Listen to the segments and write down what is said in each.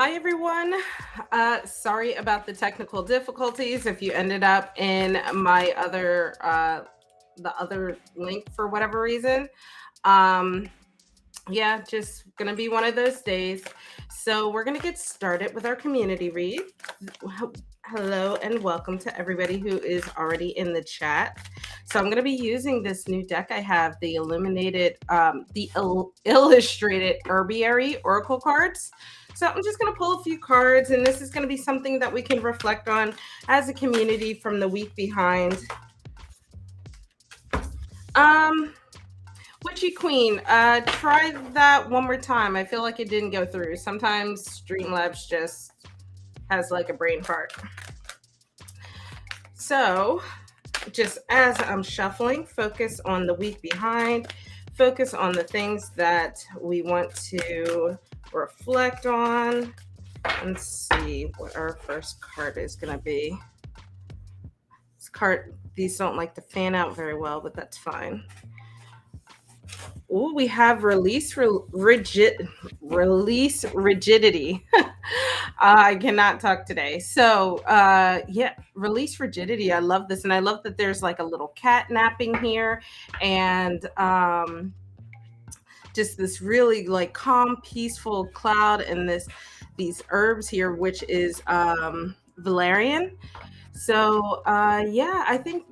Hi, everyone. Sorry about the technical difficulties. If you ended up in my the other link for whatever reason, um, yeah, just gonna be one of those days. So we're gonna get started with our community read. Hello and welcome to everybody who is already in the chat. So I'm gonna be using this new deck. I have the illustrated Herbiary Oracle cards. So I'm just gonna pull a few cards, and this is gonna be something that we can reflect on as a community from the week behind. Um, Witchy Queen, try that one more time. I feel like it didn't go through. Sometimes Streamlabs just has like a brain fart. So, just as I'm shuffling, focus on the week behind, focus on the things that we want to reflect on. Let's see what our first card is going to be. These don't like to fan out very well, but that's fine. Oh, we have release rigidity. I cannot talk today. So, yeah, release rigidity. I love this, and I love that there's like a little cat napping here, and just this really like calm, peaceful cloud, and these herbs here, which is valerian. So, yeah, I think,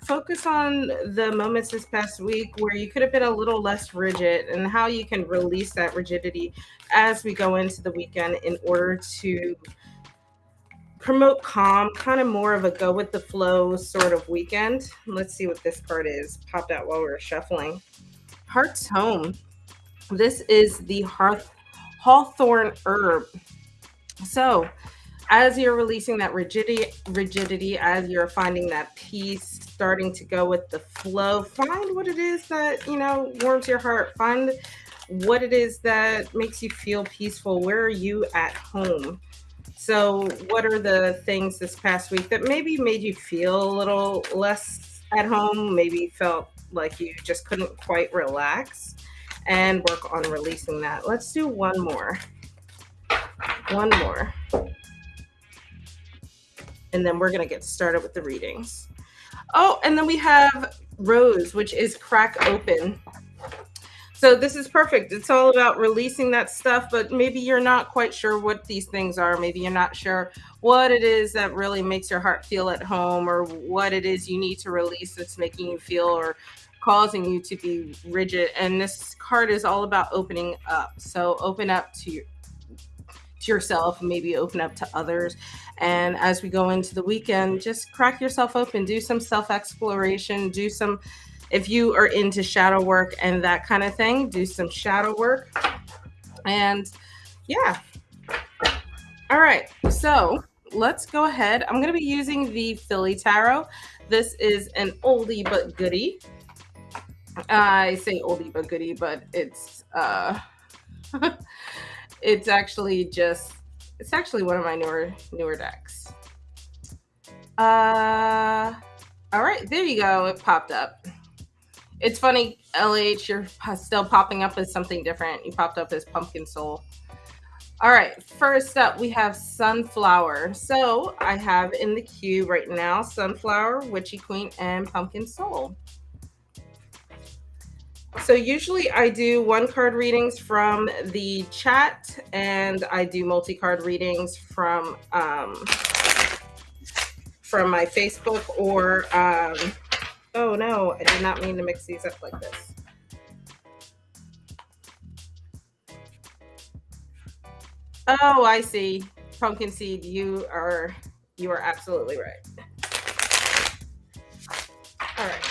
focus on the moments this past week where you could have been a little less rigid and how you can release that rigidity as we go into the weekend in order to promote calm, kind of more of a go with the flow sort of weekend. Let's see what this card is. Popped out while we were shuffling. Heart's Home. This is the hawthorn herb. So, as you're releasing that rigidity, as you're finding that peace, starting to go with the flow, find what it is that, warms your heart. Find what it is that makes you feel peaceful. Where are you at home? So, what are the things this past week that maybe made you feel a little less at home? Maybe felt like you just couldn't quite relax, and work on releasing that. Let's do one more. One more. And then we're going to get started with the readings. Oh, and then we have Rose, which is crack open. So this is perfect. It's all about releasing that stuff, but maybe you're not quite sure what these things are. Maybe you're not sure what it is that really makes your heart feel at home, or what it is you need to release that's making you feel or causing you to be rigid. And this card is all about opening up. So open up to yourself, maybe open up to others. And as we go into the weekend, just crack yourself open, do some self-exploration, if you are into shadow work and that kind of thing, do some shadow work. And yeah. All right. So let's go ahead. I'm going to be using the Philly Tarot. This is an oldie but goodie. I say oldie but goodie, but it's it's actually one of my newer decks. All right, there you go. It popped up. It's funny, LH, you're still popping up as something different. You popped up as Pumpkin Soul. All right, first up, we have Sunflower. So I have in the queue right now Sunflower, Witchy Queen, and Pumpkin Soul. So usually I do one card readings from the chat, and I do multi-card readings from my Facebook, or oh no, I did not mean to mix these up like this. Oh, I see. Pumpkin Seed, you are absolutely right. All right.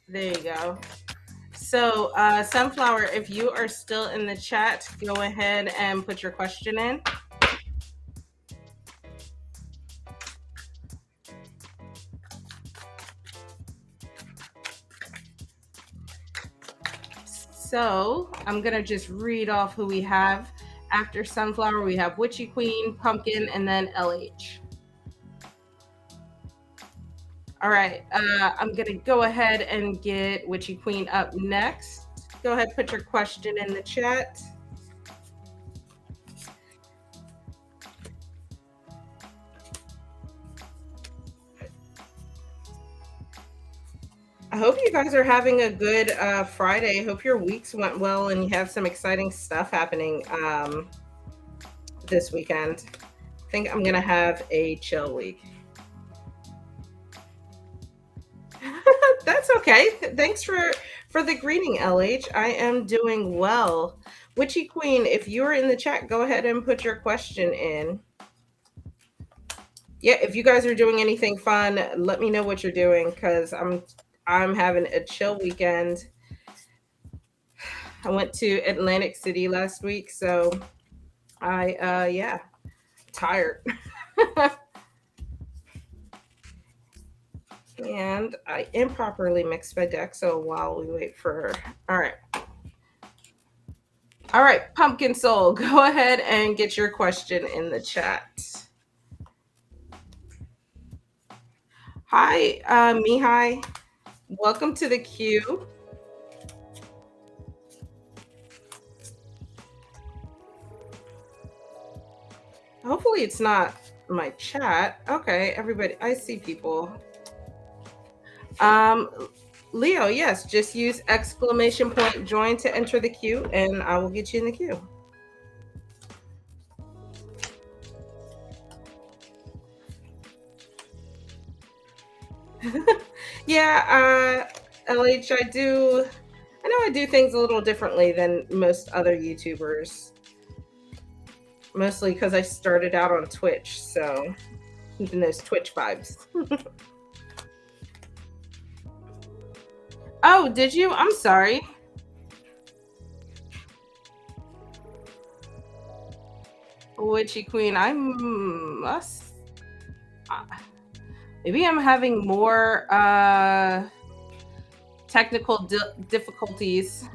There you go. So, Sunflower, if you are still in the chat, go ahead and put your question in. So, I'm going to just read off who we have. After Sunflower, we have Witchy Queen, Pumpkin, and then LH. All right. I'm going to go ahead and get Witchy Queen up next. Go ahead, put your question in the chat. I hope you guys are having a good Friday. I hope your weeks went well and you have some exciting stuff happening this weekend. I think I'm going to have a chill week. That's okay. Thanks for the greeting, LH. I am doing well. Witchy Queen, if you're in the chat, go ahead and put your question in. Yeah, if you guys are doing anything fun, let me know what you're doing because I'm having a chill weekend. I went to Atlantic City last week, so yeah, tired. And I improperly mixed my deck, so while we wait for all right, Pumpkin Soul, go ahead and get your question in the chat. Hi, Mihai. Welcome to the queue. Hopefully it's not my chat. Okay, everybody, I see people. Leo, yes, just use !join to enter the queue and I will get you in the queue. Yeah, LH, I know I do things a little differently than most other YouTubers. Mostly because I started out on Twitch, so keeping those Twitch vibes. Oh, did you? I'm sorry. Witchy Queen, maybe I'm having more technical difficulties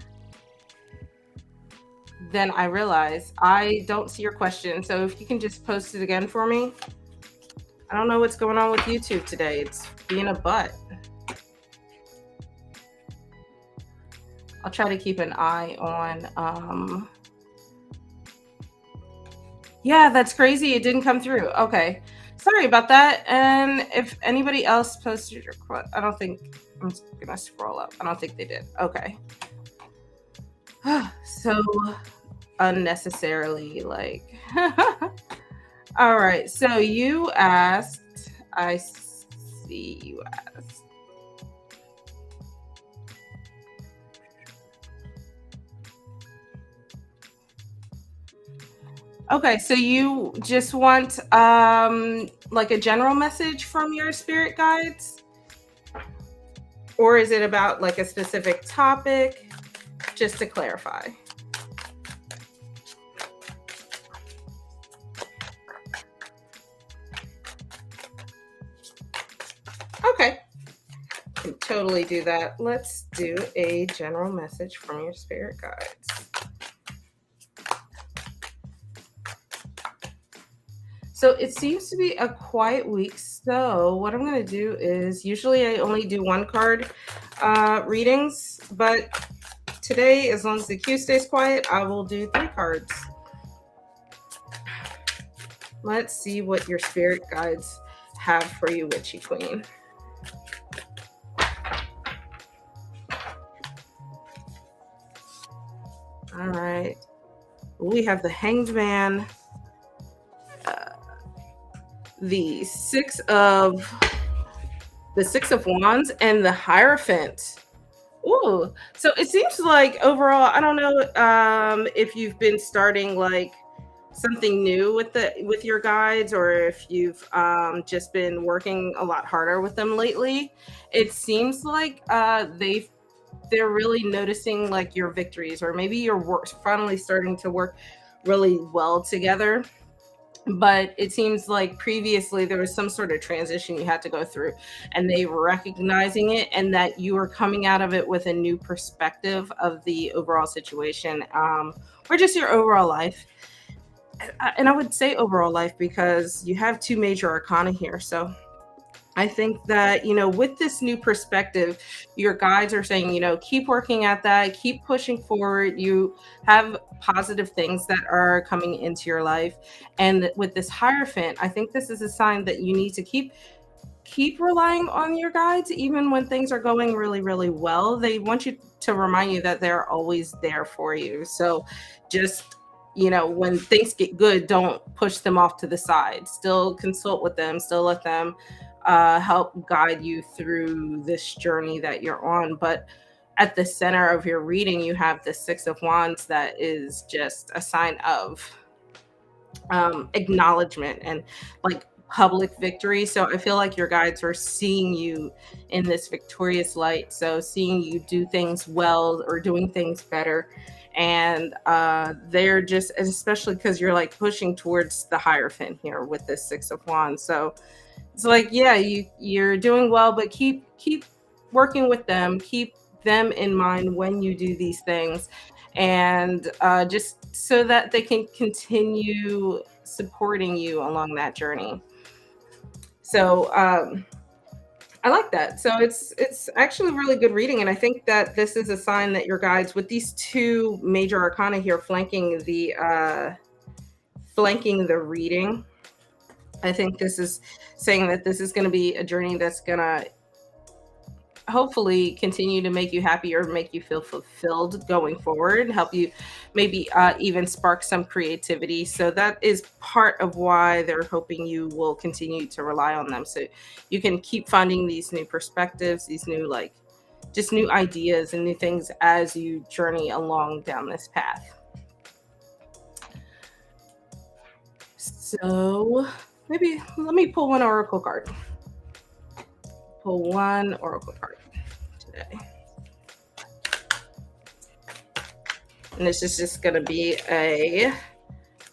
than I realize. I don't see your question, so if you can just post it again for me. I don't know what's going on with YouTube today. It's being a butt. I'll try to keep an eye on yeah, that's crazy. It didn't come through. Okay. Sorry about that. And if anybody else posted your question, I don't think I'm gonna scroll up. I don't think they did. Okay. So unnecessarily like all right. So you asked, I see you asked. Okay, so you just want like a general message from your spirit guides? Or is it about like a specific topic? Just to clarify. Okay, I can totally do that. Let's do a general message from your spirit guides. So it seems to be a quiet week. So what I'm going to do is usually I only do one card readings, but today, as long as the queue stays quiet, I will do 3 cards. Let's see what your spirit guides have for you, Witchy Queen. All right. We have the Hanged Man, the Six of Wands, and the Hierophant. Ooh, so it seems like overall, I don't know if you've been starting like something new with your guides, or if you've just been working a lot harder with them lately. It seems like they're really noticing like your victories, or maybe you're finally starting to work really well together. But it seems like previously there was some sort of transition you had to go through, and they were recognizing it, and that you were coming out of it with a new perspective of the overall situation, or just your overall life. And I would say overall life because you have 2 major arcana here. So I think that, with this new perspective, your guides are saying, keep working at that, keep pushing forward. You have positive things that are coming into your life. And with this Hierophant, I think this is a sign that you need to keep relying on your guides even when things are going really, really well. They want you to remind you that they're always there for you. So just, when things get good, don't push them off to the side. Still consult with them, still let them help guide you through this journey that you're on. But at the center of your reading, you have the Six of Wands that is just a sign of acknowledgement and like public victory. So I feel like your guides are seeing you in this victorious light. So seeing you do things well or doing things better. And they're just, especially because you're like pushing towards the Hierophant here with this Six of Wands. So it's like, yeah, you're doing well, but keep working with them, keep them in mind when you do these things, and just so that they can continue supporting you along that journey. So I like that. So it's actually really good reading, and I think that this is a sign that your guides, with these two major arcana here flanking the reading, I think this is saying that this is going to be a journey that's going to hopefully continue to make you happy or make you feel fulfilled going forward, help you maybe even spark some creativity. So that is part of why they're hoping you will continue to rely on them. So you can keep finding these new perspectives, these new, like, just new ideas and new things as you journey along down this path. So maybe let me pull one oracle card. Pull one oracle card today. And this is just going to be a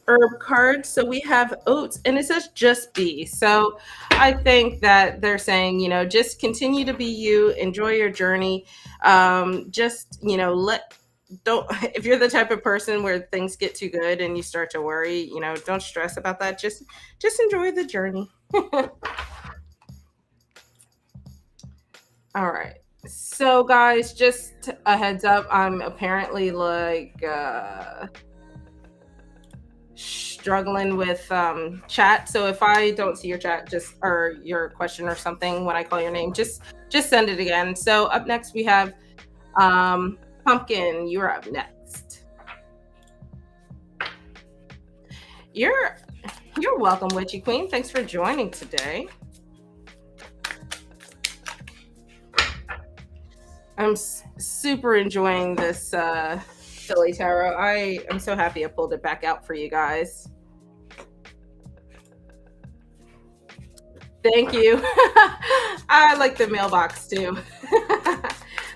herb card. So we have oats, and it says just be. So I think that they're saying, just continue to be you, enjoy your journey. Just, if you're the type of person where things get too good and you start to worry, don't stress about that. Just enjoy the journey. All right. So guys, just a heads up, I'm apparently like struggling with chat. So if I don't see your chat, or your question or something when I call your name, just send it again. So up next we have Pumpkin. You're up next. You're welcome, Witchy Queen. Thanks for joining today. I'm super enjoying this Philly Tarot. I am so happy I pulled it back out for you guys. Thank you. I like the mailbox too.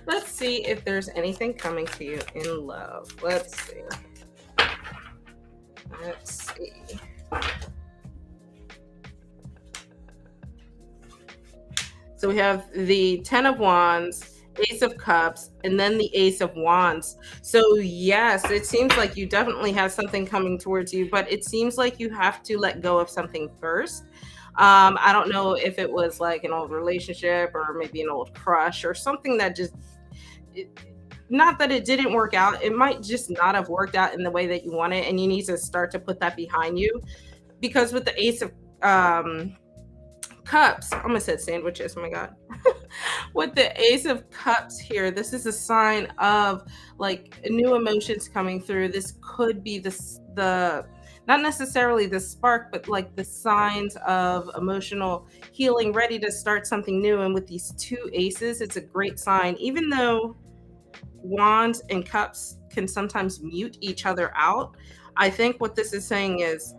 Let's see if there's anything coming to you in love. Let's see. So we have the Ten of Wands, Ace of Cups, and then the Ace of Wands. So yes, it seems like you definitely have something coming towards you, but it seems like you have to let go of something first. I don't know if it was like an old relationship or maybe an old crush or something that just, not that it didn't work out. It might just not have worked out in the way that you want it, and you need to start to put that behind you. Because with the Ace of Cups, I almost said sandwiches, oh my god. With the Ace of Cups here, this is a sign of like new emotions coming through. This could be the not necessarily the spark, but like the signs of emotional healing, ready to start something new. And with these two aces, it's a great sign. Even though Wands and Cups can sometimes mute each other out, I think what this is saying is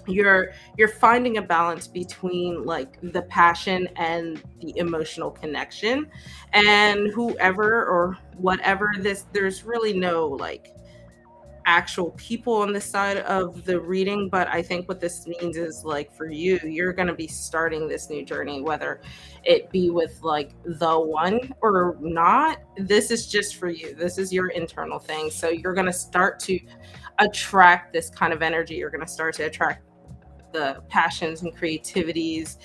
you're finding a balance between like the passion and the emotional connection. And whoever or whatever there's really no like actual people on this side of the reading, but I think what this means is like for you, you're going to be starting this new journey, whether it be with like the one or not. This is just for you. This is your internal thing. So you're going to start to attract this kind of energy. You're going to start to attract the passions and creativities,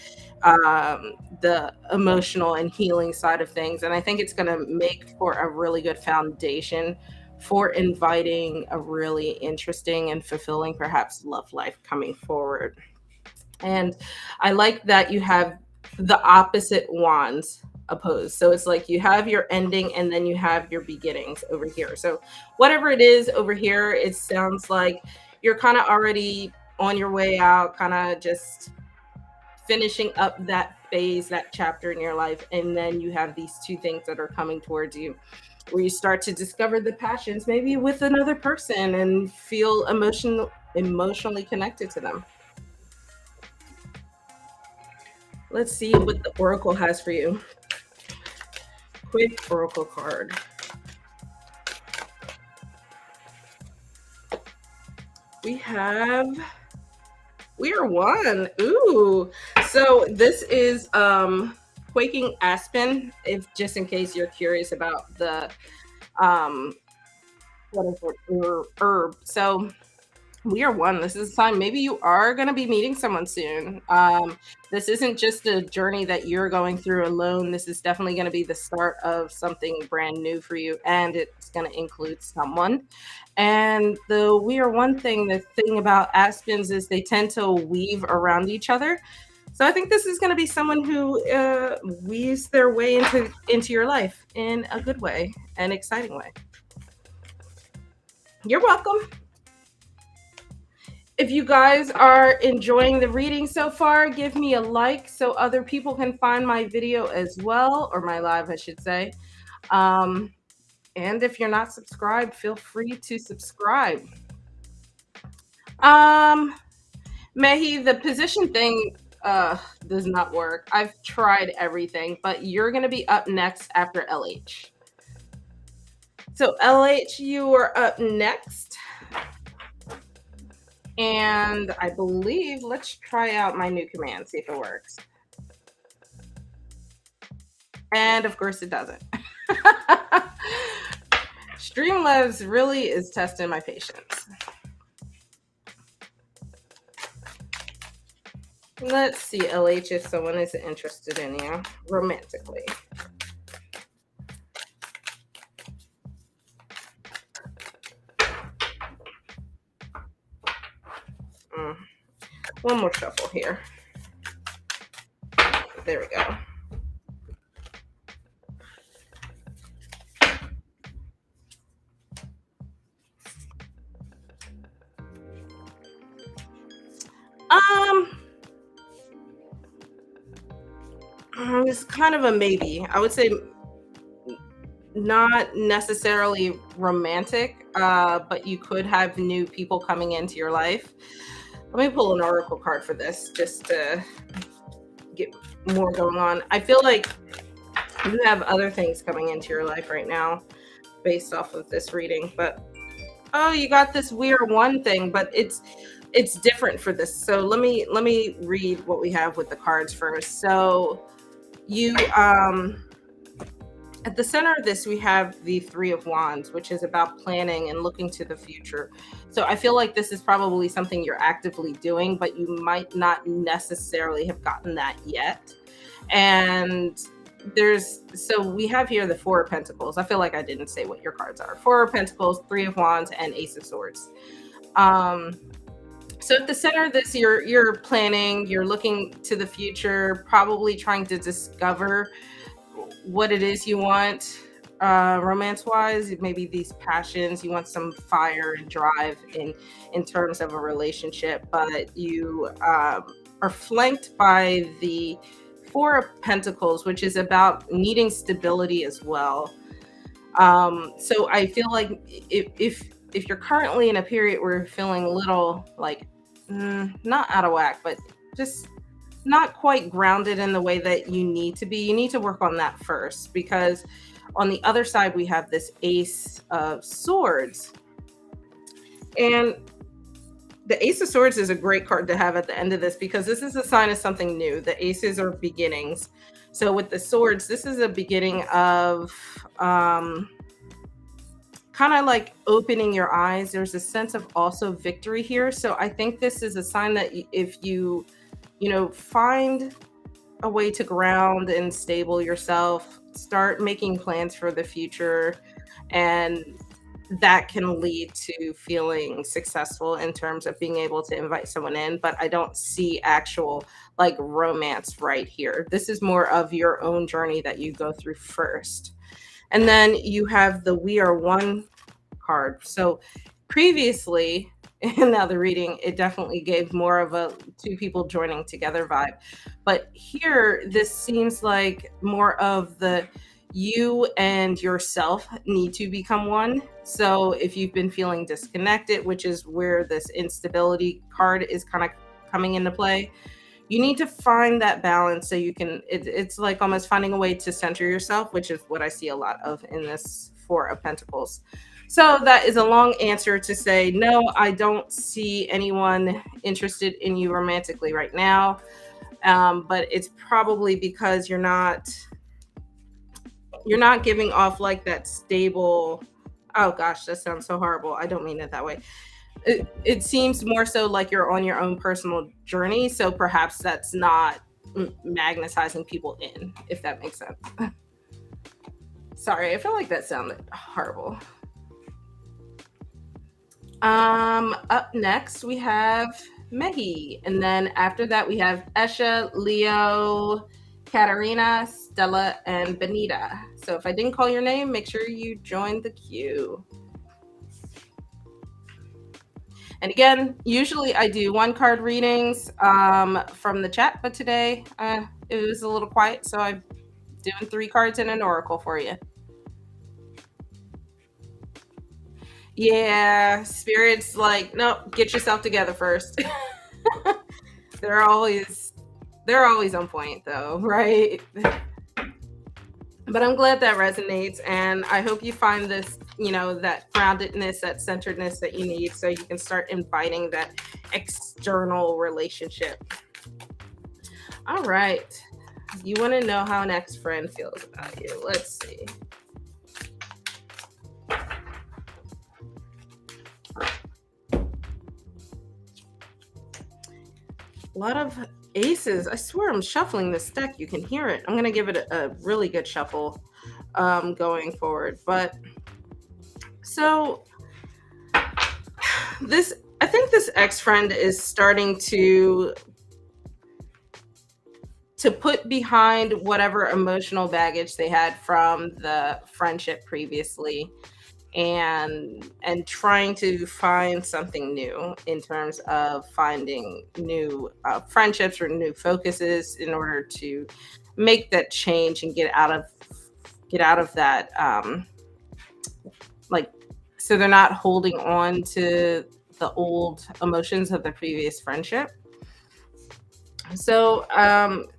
the emotional and healing side of things. And I think it's going to make for a really good foundation for inviting a really interesting and fulfilling, perhaps, love life coming forward. And I like that you have the opposite wands opposed. So it's like you have your ending and then you have your beginnings over here. So whatever it is over here, it sounds like you're kind of already on your way out, kind of just finishing up that phase, that chapter in your life. And then you have these two things that are coming towards you, where you start to discover the passions, maybe with another person, and feel emotionally connected to them. Let's see what the Oracle has for you. Quick Oracle card. We have We Are One. Ooh. So this is Quaking Aspen, if just in case you're curious about the what is it, herb. So we are one. This is a sign maybe you are going to be meeting someone soon. This isn't just a journey that you're going through alone. This is definitely going to be the start of something brand new for you, and it's going to include someone. And the We Are One thing, the thing about aspens is they tend to weave around each other. So I think this is going to be someone who weaves their way into your life in a good way, an exciting way. You're welcome. If you guys are enjoying the reading so far, give me a like so other people can find my video as well, or my live, I should say. And if you're not subscribed, feel free to subscribe. Mehi, the position thing does not work. I've tried everything, but you're going to be up next after LH. So LH, you are up next. And I believe, let's try out my new command, see if it works. And of course it doesn't. Streamlabs really is testing my patience. Let's see, LH, if someone is interested in you romantically. One more shuffle here. There we go. It's kind of a maybe. I would say not necessarily romantic, but you could have new people coming into your life. Let me pull an oracle card for this just to get more going on. I feel like you have other things coming into your life right now based off of this reading, but oh, you got this We Are One thing, but it's different for this. So let me read what we have with the cards first. So you at the center of this, we have the Three of Wands, which is about planning and looking to the future. So I feel like this is probably something you're actively doing, but you might not necessarily have gotten that yet. And so we have here the Four of Pentacles. I feel like I didn't say what your cards are. Four of Pentacles, Three of Wands, and Ace of Swords. So at the center of this, you're planning, you're looking to the future, probably trying to discover what it is you want romance-wise. Maybe these passions, you want some fire and drive in terms of a relationship, but you are flanked by the Four of Pentacles, which is about needing stability as well. So I feel like if you're currently in a period where you're feeling a little like not out of whack, but just not quite grounded in the way that you need to be, you need to work on that first, because on the other side we have this Ace of Swords, and the Ace of Swords is a great card to have at the end of this, because this is a sign of something new. The aces are beginnings. So with the swords, this is a beginning of kind kind of like opening your eyes. There's a sense of also victory here. So I think this is a sign that if you, find a way to ground and stable yourself, start making plans for the future, and that can lead to feeling successful in terms of being able to invite someone in. But I don't see actual like romance right here. This is more of your own journey that you go through first. And then you have the We Are One card. So previously in the other reading, it definitely gave more of a two people joining together vibe. But here, this seems like more of the you and yourself need to become one. So if you've been feeling disconnected, which is where this instability card is kind of coming into play, you need to find that balance so you can, it's like almost finding a way to center yourself, which is what I see a lot of in this Four of Pentacles. So that is a long answer to say, no, I don't see anyone interested in you romantically right now. But it's probably because you're not giving off like that stable, oh gosh, that sounds so horrible. I don't mean it that way. It seems more so like you're on your own personal journey. So perhaps that's not magnetizing people in, if that makes sense. Sorry, I feel like that sounded horrible. Up next we have Mehi, and then after that we have Esha, Leo, Katarina, Stella, and Benita. So if I didn't call your name, make sure you join the queue. And again, usually I do one card readings from the chat, but today it was a little quiet, so I'm doing 3 cards and an oracle for you. Yeah, Spirit's like, nope, get yourself together first. They're always on point though, right? But I'm glad that resonates, and I hope you find this, that groundedness, that centeredness that you need so you can start inviting that external relationship. All right. You want to know how an ex-friend feels about you. Let's see. A lot of aces. I swear I'm shuffling this deck. You can hear it. I'm going to give it a really good shuffle going forward. But so I think this ex-friend is starting to put behind whatever emotional baggage they had from the friendship previously, and trying to find something new in terms of finding new friendships or new focuses in order to make that change and get out of that so they're not holding on to the old emotions of the previous friendship. So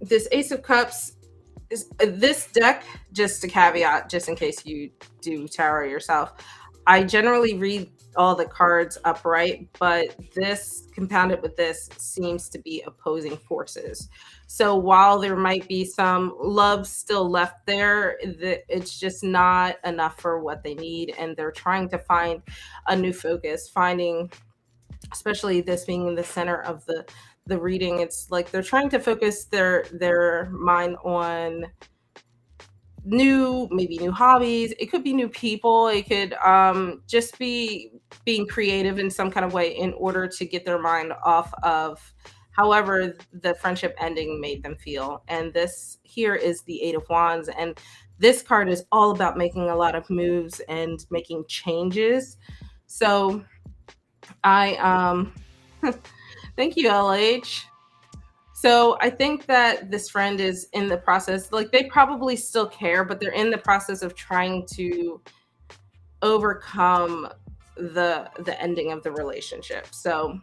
this Ace of Cups, this deck, just a caveat, just in case you do tarot yourself, I generally read all the cards upright, but this compounded with this seems to be opposing forces. So while there might be some love still left there, it's just not enough for what they need, and they're trying to find a new focus, finding, especially this being in the center of the reading, it's like they're trying to focus their mind on maybe new hobbies. It could be new people. It could just be being creative in some kind of way in order to get their mind off of however the friendship ending made them feel. And this here is the Eight of Wands, and this card is all about making a lot of moves and making changes. So I thank you, LH. So I think that this friend is in the process, like they probably still care, but they're in the process of trying to overcome the ending of the relationship. So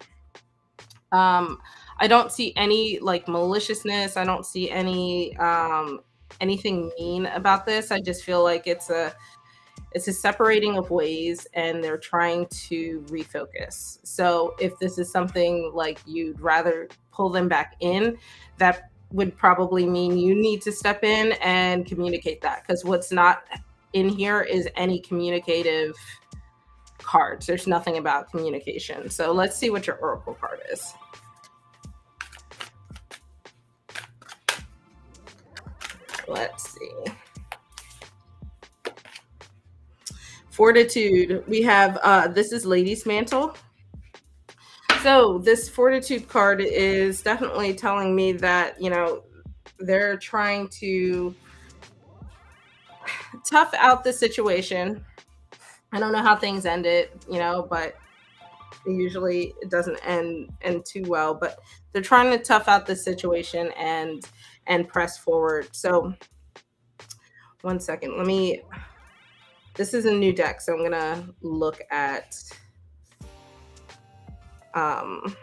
I don't see any like maliciousness. I don't see any anything mean about this. I just feel like it's a separating of ways, and they're trying to refocus. So if this is something like you'd rather pull them back in, that would probably mean you need to step in and communicate that, because what's not in here is any communicative cards. There's nothing about communication. So let's see what your oracle card is. Let's see. Fortitude. We have this is Lady's Mantle. So this Fortitude card is definitely telling me that, you know, they're trying to tough out the situation. I don't know how things ended, you know, but usually it doesn't end too well. But they're trying to tough out the situation and press forward. So one second, let me. This is a new deck, so I'm gonna look at. Um,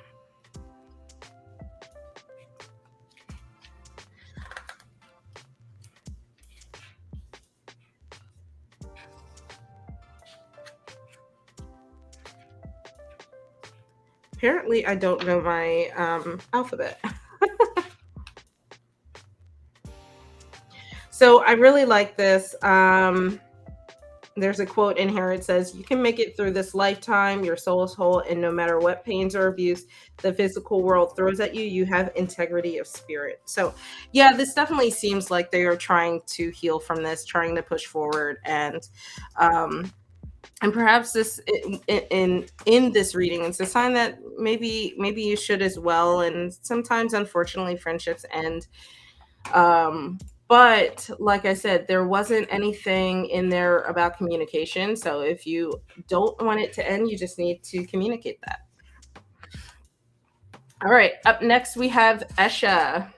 Apparently, I don't know my alphabet. So I really like this. There's a quote in here. It says, "You can make it through this lifetime. Your soul is whole, and no matter what pains or abuse the physical world throws at you, you have integrity of spirit." So, yeah, this definitely seems like they are trying to heal from this, trying to push forward, um, and perhaps this in this reading, it's a sign that maybe you should as well. And sometimes, unfortunately, friendships end. But like I said, there wasn't anything in there about communication. So if you don't want it to end, you just need to communicate that. All right. Up next, we have Esha.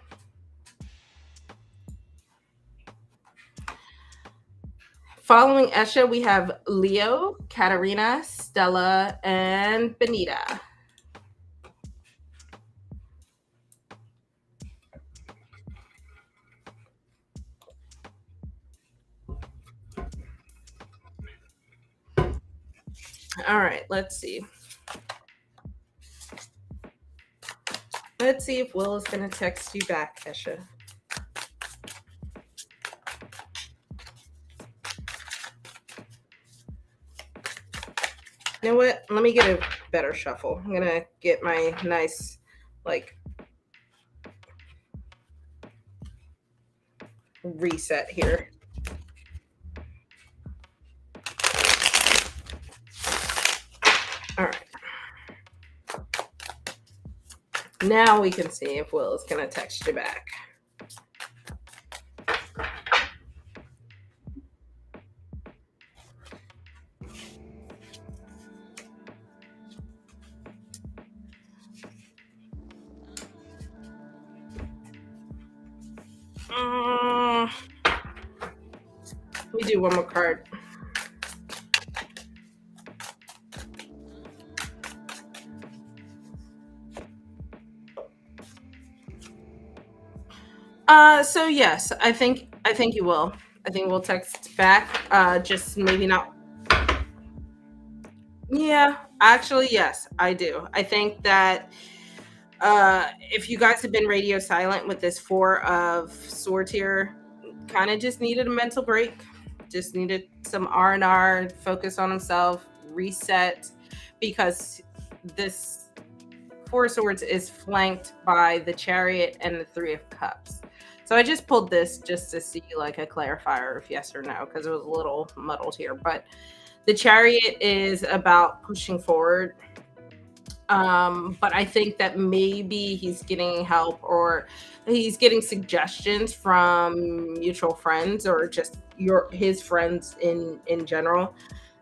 Following Esha, we have Leo, Katarina, Stella, and Benita. All right, let's see. Let's see if Will is going to text you back, Esha. You know what? Let me get a better shuffle. I'm going to get my nice, like, reset here. All right. Now we can see if Will is going to text you back. Let me do one more card. So yes, I think you will. I think we'll text back. Just maybe not. Yeah, actually, yes, I do. I think that if you guys have been radio silent with this Four of Swords here, kind of just needed a mental break. Just needed some R&R, focus on himself, reset, because this Four of Swords is flanked by the Chariot and the Three of Cups. So I just pulled this just to see like a clarifier of yes or no, because it was a little muddled here. But the Chariot is about pushing forward. But I think that maybe he's getting help or he's getting suggestions from mutual friends or just his friends in general.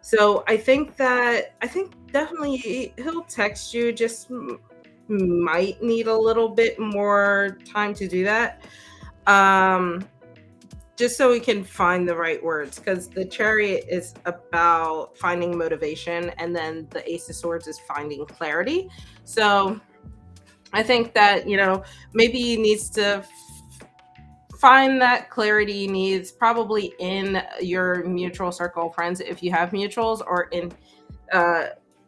So I think definitely he'll text you. Just might need a little bit more time to do that. Just so we can find the right words, because the Chariot is about finding motivation and then the Ace of Swords is finding clarity. So I think that, you know, maybe he needs to find that clarity needs probably in your mutual circle of friends, if you have mutuals, or in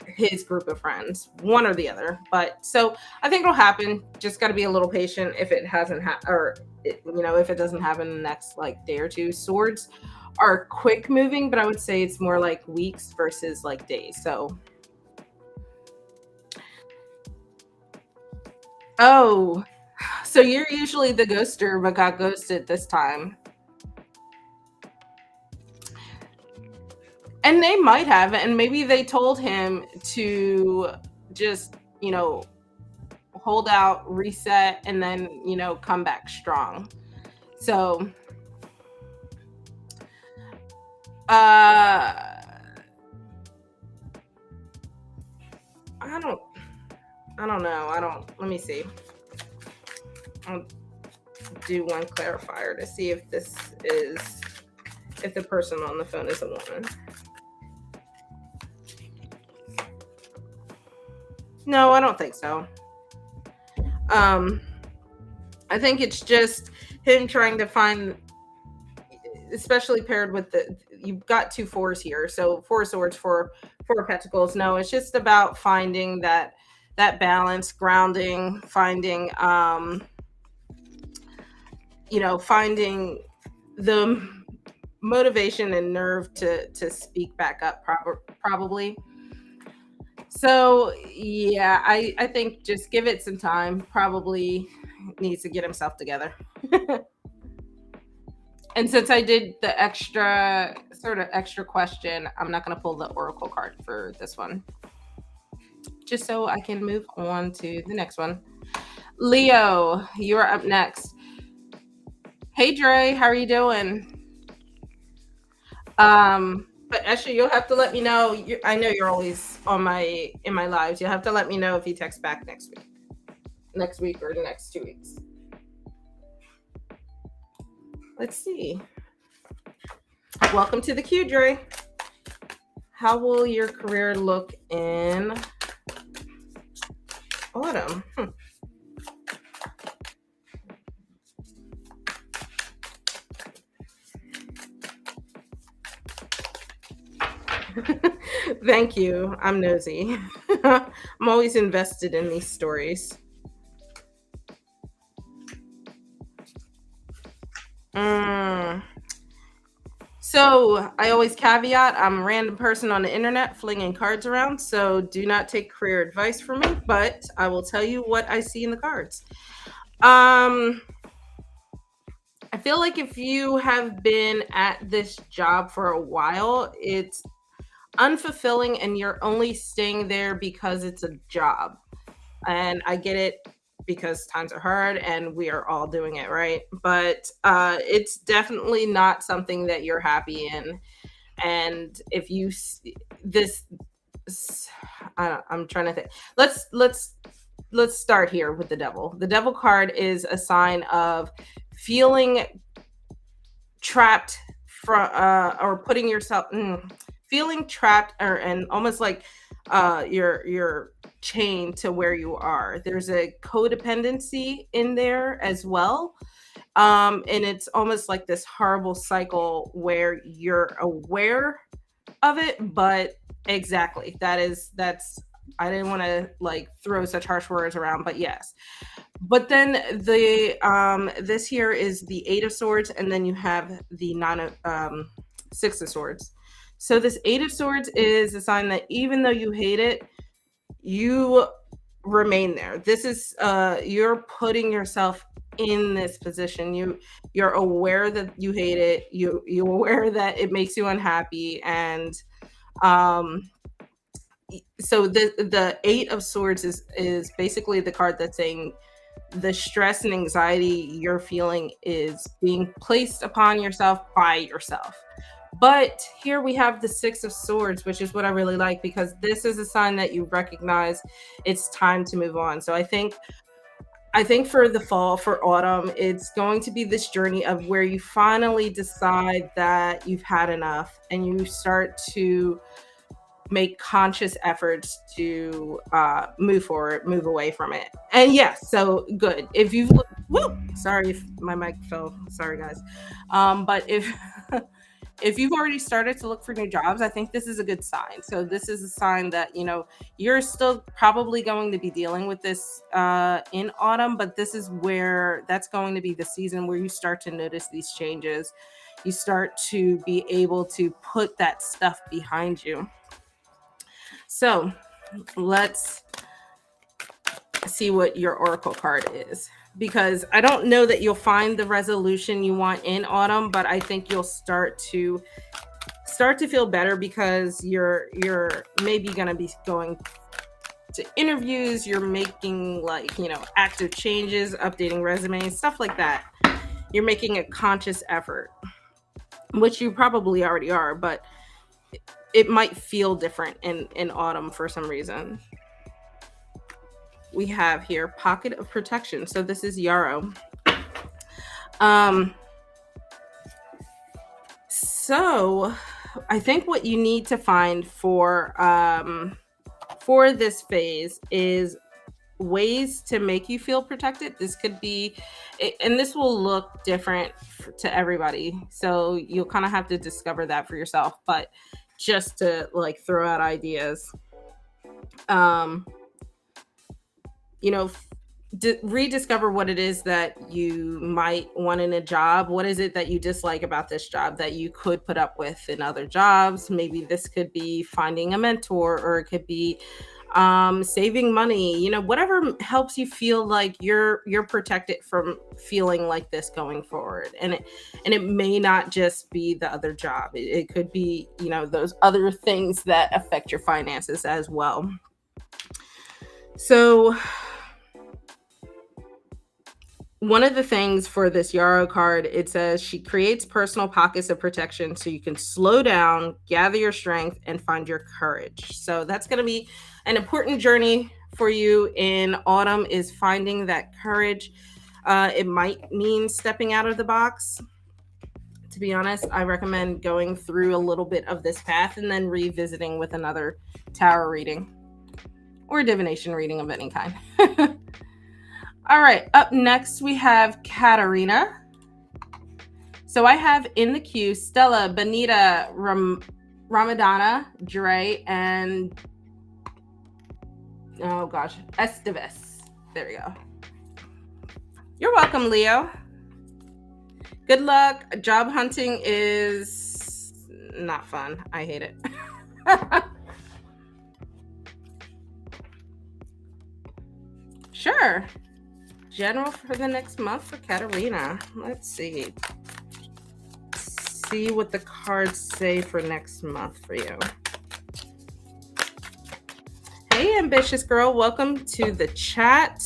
his group of friends, one or the other. But so I think it'll happen. Just got to be a little patient if it hasn't or you know, if it doesn't happen in the next like day or two. Swords are quick moving, but I would say it's more like weeks versus like days. So, oh, so you're usually the ghoster, but got ghosted this time. And they might have, and maybe they told him to just, hold out, reset, and then, come back strong. So, I don't, I don't know. Let me see. I'll do one clarifier to see if if the person on the phone is a woman. No, I don't think so. I think it's just him trying to find, especially paired with you've got 2 fours here, so 4 swords, 4 pentacles. No, it's just about finding that balance, grounding, finding finding the motivation and nerve to speak back up, probably. So yeah, I think just give it some time. Probably needs to get himself together. And since I did the extra question, I'm not going to pull the oracle card for this one, just so I can move on to the next one. Leo, you're up next. Hey Dre, how are you doing? But actually, you'll have to let me know. I know you're always in my lives. You'll have to let me know if you text back next week or the next 2 weeks. Let's see. Welcome to the Q, Dre. How will your career look in autumn? Thank you. I'm nosy. I'm always invested in these stories. So I always caveat, I'm a random person on the internet flinging cards around, so do not take career advice from me, but I will tell you what I see in the cards. I feel like if you have been at this job for a while, it's unfulfilling and you're only staying there because it's a job. And I get it, because times are hard and we are all doing it, right? But it's definitely not something that you're happy in. And if you I'm trying to think. Let's start here with the devil. The devil card is a sign of feeling trapped or putting yourself feeling trapped, and almost like you're chained to where you are. There's a codependency in there as well, and it's almost like this horrible cycle where you're aware of it, but exactly, that's I didn't want to like throw such harsh words around, but yes. But then this here is the 8 of Swords, and then you have the 6 of Swords. So this 8 of Swords is a sign that even though you hate it, you remain there. This is you're putting yourself in this position. You're aware that you hate it. You're aware that it makes you unhappy, and so the 8 of Swords is basically the card that's saying the stress and anxiety you're feeling is being placed upon yourself by yourself. But here we have the 6 of Swords, which is what I really like, because this is a sign that you recognize it's time to move on. So I think for the fall, for autumn, it's going to be this journey of where you finally decide that you've had enough and you start to make conscious efforts to move forward, move away from it. And yes, so good. If you've sorry if my mic fell. Sorry guys. But if you've already started to look for new jobs, I think this is a good sign. So this is a sign that, you're still probably going to be dealing with this in autumn, but this is where that's going to be the season where you start to notice these changes. you start to be able to put that stuff behind you. So let's see what your oracle card is, because I don't know that you'll find the resolution you want in autumn, but I think you'll start to feel better, because you're maybe going to be going to interviews, you're making active changes, updating resumes, stuff like that. You're making a conscious effort, which you probably already are, but it might feel different in autumn for some reason. We have here pocket of protection. So this is Yarrow. So I think what you need to find for this phase is ways to make you feel protected. This could be, and this will look different to everybody, so you'll kind of have to discover that for yourself, but just to throw out ideas, rediscover what it is that you might want in a job. What is it that you dislike about this job that you could put up with in other jobs? Maybe this could be finding a mentor, or it could be saving money, whatever helps you feel like you're protected from feeling like this going forward. And it may not just be the other job. It could be, those other things that affect your finances as well. So one of the things for this Yarrow card, it says she creates personal pockets of protection so you can slow down, gather your strength, and find your courage. So that's going to be an important journey for you in autumn, is finding that courage. It might mean stepping out of the box. To be honest, I recommend going through a little bit of this path and then revisiting with another tarot reading or divination reading of any kind. All right, up next we have Katarina. So I have in the queue Stella, Benita, Ramadana, Dre, and Esteves. There we go. You're welcome, Leo. Good luck. Job hunting is not fun. I hate it. Sure. General for the next month for Katarina. Let's see. See what the cards say for next month for you. Hey, ambitious girl. Welcome to the chat.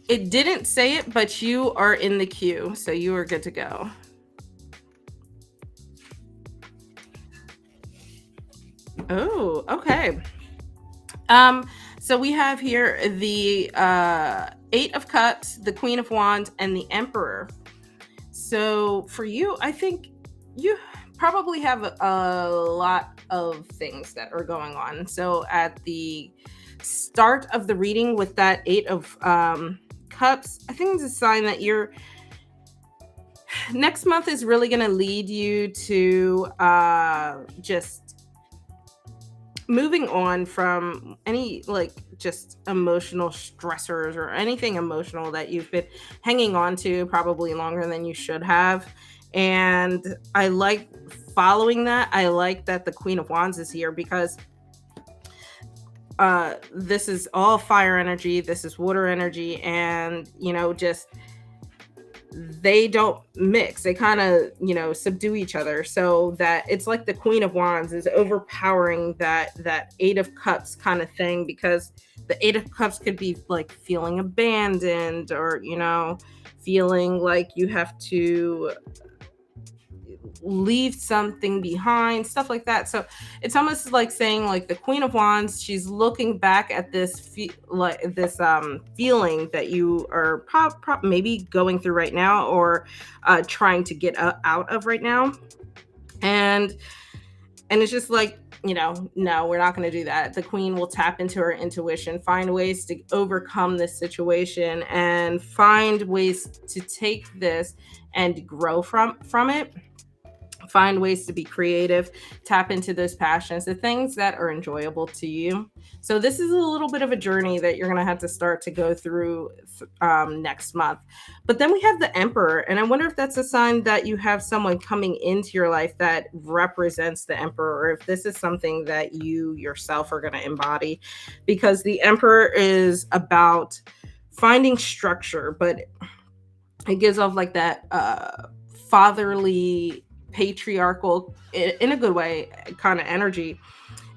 It didn't say it, but you are in the queue, so you are good to go. Oh, okay. So we have here the Eight of Cups, the Queen of Wands, and the Emperor. So for you, I think you probably have a lot of things that are going on. So at the start of the reading with that Eight of Cups, I think it's a sign that your next month is really going to lead you to just moving on from any just emotional stressors or anything emotional that you've been hanging on to probably longer than you should have. And I like following that. I like that the Queen of Wands is here, because this is all fire energy, this is water energy, and just they don't mix. They kind of subdue each other, so that it's like the Queen of Wands is overpowering that Eight of Cups kind of thing, because the Eight of Cups could be like feeling abandoned, or feeling like you have to leave something behind, stuff like that. So it's almost like saying, like, the Queen of Wands, she's looking back at this feeling that you are maybe going through right now, or trying to get out of right now, and it's just like, no, we're not going to do that. The Queen will tap into her intuition, find ways to overcome this situation, and find ways to take this and grow from it. Find ways to be creative, tap into those passions, the things that are enjoyable to you. So this is a little bit of a journey that you're going to have to start to go through next month. But then we have the Emperor, and I wonder if that's a sign that you have someone coming into your life that represents the Emperor, or if this is something that you yourself are going to embody, because the Emperor is about finding structure, but it gives off like that fatherly, patriarchal, in a good way, kind of energy.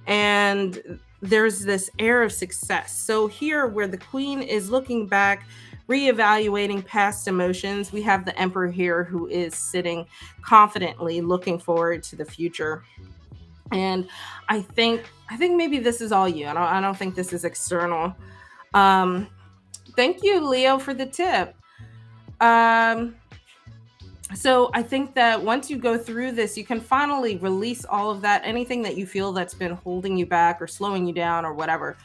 And there's this air of success. So here, where the Queen is looking back, reevaluating past emotions, we have the Emperor here, who is sitting confidently looking forward to the future. And I think maybe this is all you. I don't think this is external. Thank you, Leo, for the tip. So I think that once you go through this, you can finally release all of that, anything that you feel that's been holding you back or slowing you down or whatever.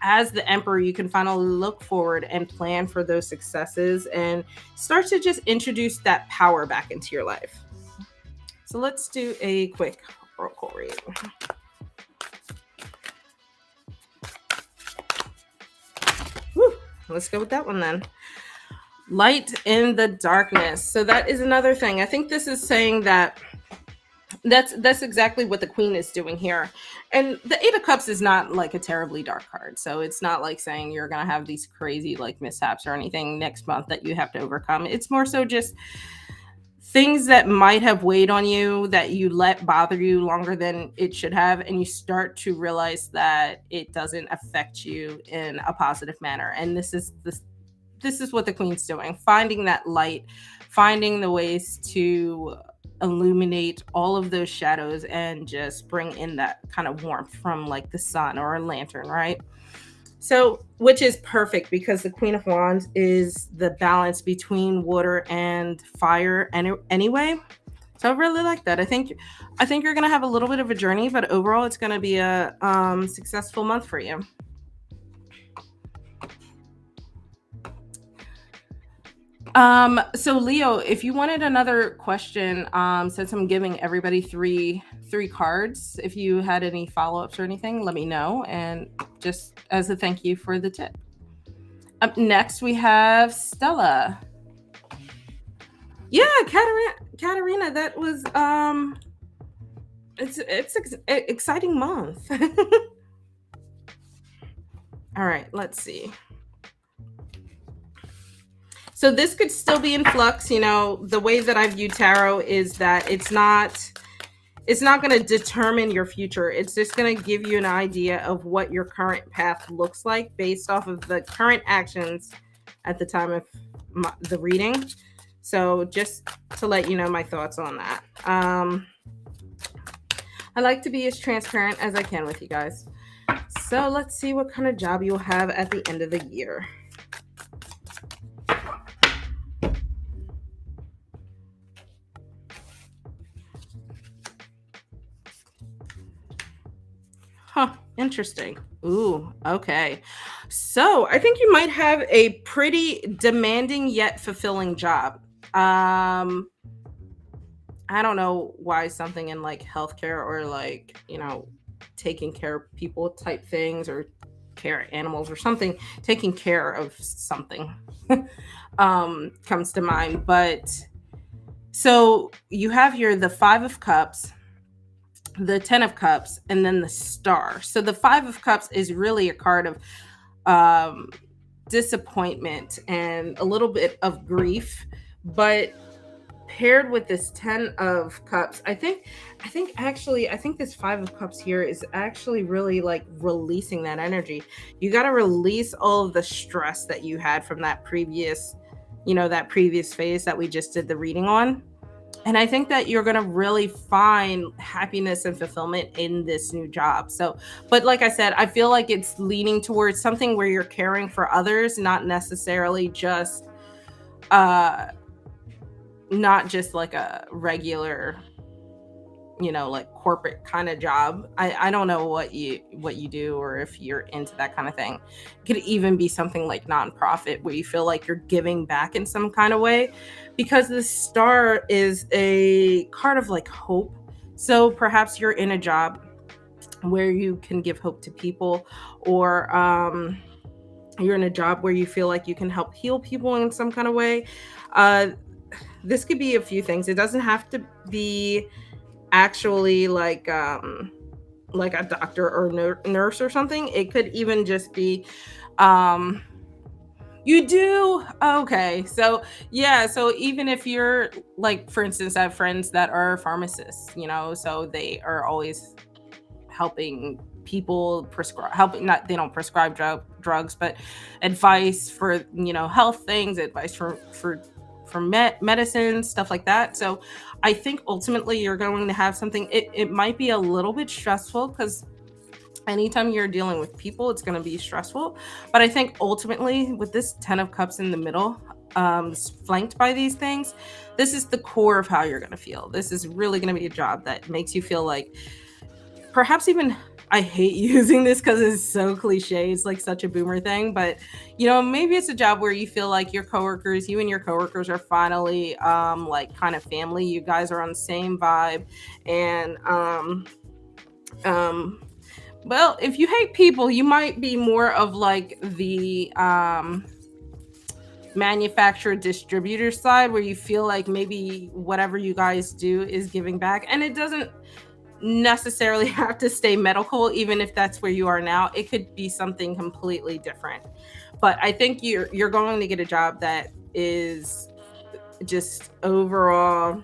As the Emperor, you can finally look forward and plan for those successes and start to just introduce that power back into your life. So let's do a quick oracle reading. Woo, let's go with that one then. Light in the darkness. So that is another thing. I think this is saying that that's exactly what the Queen is doing here. And the Eight of Cups is not like a terribly dark card. So it's not like saying you're going to have these crazy like mishaps or anything next month that you have to overcome. It's more so just things that might have weighed on you that you let bother you longer than it should have, and you start to realize that it doesn't affect you in a positive manner. And this is what the Queen's doing, finding that light, finding the ways to illuminate all of those shadows and just bring in that kind of warmth from like the sun or a lantern, right? So, which is perfect because the Queen of Wands is the balance between water and fire anyway. So I really like that. I think you're going to have a little bit of a journey, but overall it's going to be a successful month for you. So Leo, if you wanted another question, since I'm giving everybody three cards, if you had any follow-ups or anything, let me know. And just as a thank you for the tip. Up next, we have Stella. Yeah, Katarina, that was, it's exciting month. All right, let's see. So this could still be in flux. You know, the way that I view tarot is that it's not going to determine your future. It's just going to give you an idea of what your current path looks like based off of the current actions at the time of the reading. So just to let you know my thoughts on that. I like to be as transparent as I can with you guys. So let's see what kind of job you'll have at the end of the year. Huh, interesting. Ooh, okay. So I think you might have a pretty demanding yet fulfilling job. I don't know why something in like healthcare or like, you know, taking care of people type things or care animals or something, taking care of something comes to mind. But so you have here the Five of Cups, the 10 of Cups, and then the Star. So the Five of Cups is really a card of disappointment and a little bit of grief, but paired with this 10 of Cups, I think this Five of Cups here is actually really like releasing that energy. You got to release all of the stress that you had from that previous phase that we just did the reading on. And I think that you're going to really find happiness and fulfillment in this new job. So, but like I said, I feel like it's leaning towards something where you're caring for others, not necessarily just, not just like a regular like corporate kind of job. I don't know what you do, or if you're into that kind of thing. It could even be something like nonprofit where you feel like you're giving back in some kind of way, because the star is a card of like hope. So perhaps you're in a job where you can give hope to people, or you're in a job where you feel like you can help heal people in some kind of way. uh, this could be a few things. It doesn't have to be actually like a doctor or nurse or something. It could even just be um you do? Okay. So, yeah. So, even if you're like, for instance, I have friends that are pharmacists, so they are always helping people prescribe, helping, not, they don't prescribe drugs, but advice for, health things, advice for medicine, stuff like that. So, I think ultimately you're going to have something. It might be a little bit stressful, because anytime you're dealing with people, it's going to be stressful. But I think ultimately, with this 10 of cups in the middle, flanked by these things, this is the core of how you're going to feel. This is really going to be a job that makes you feel like, perhaps even, I hate using this because it's so cliche, it's like such a boomer thing, but maybe it's a job where you feel like you and your coworkers are finally like kind of family. You guys are on the same vibe. And um well, if you hate people, you might be more of like the manufacturer distributor side, where you feel like maybe whatever you guys do is giving back. And it doesn't necessarily have to stay medical, even if that's where you are now. It could be something completely different. But I think you're going to get a job that is just overall,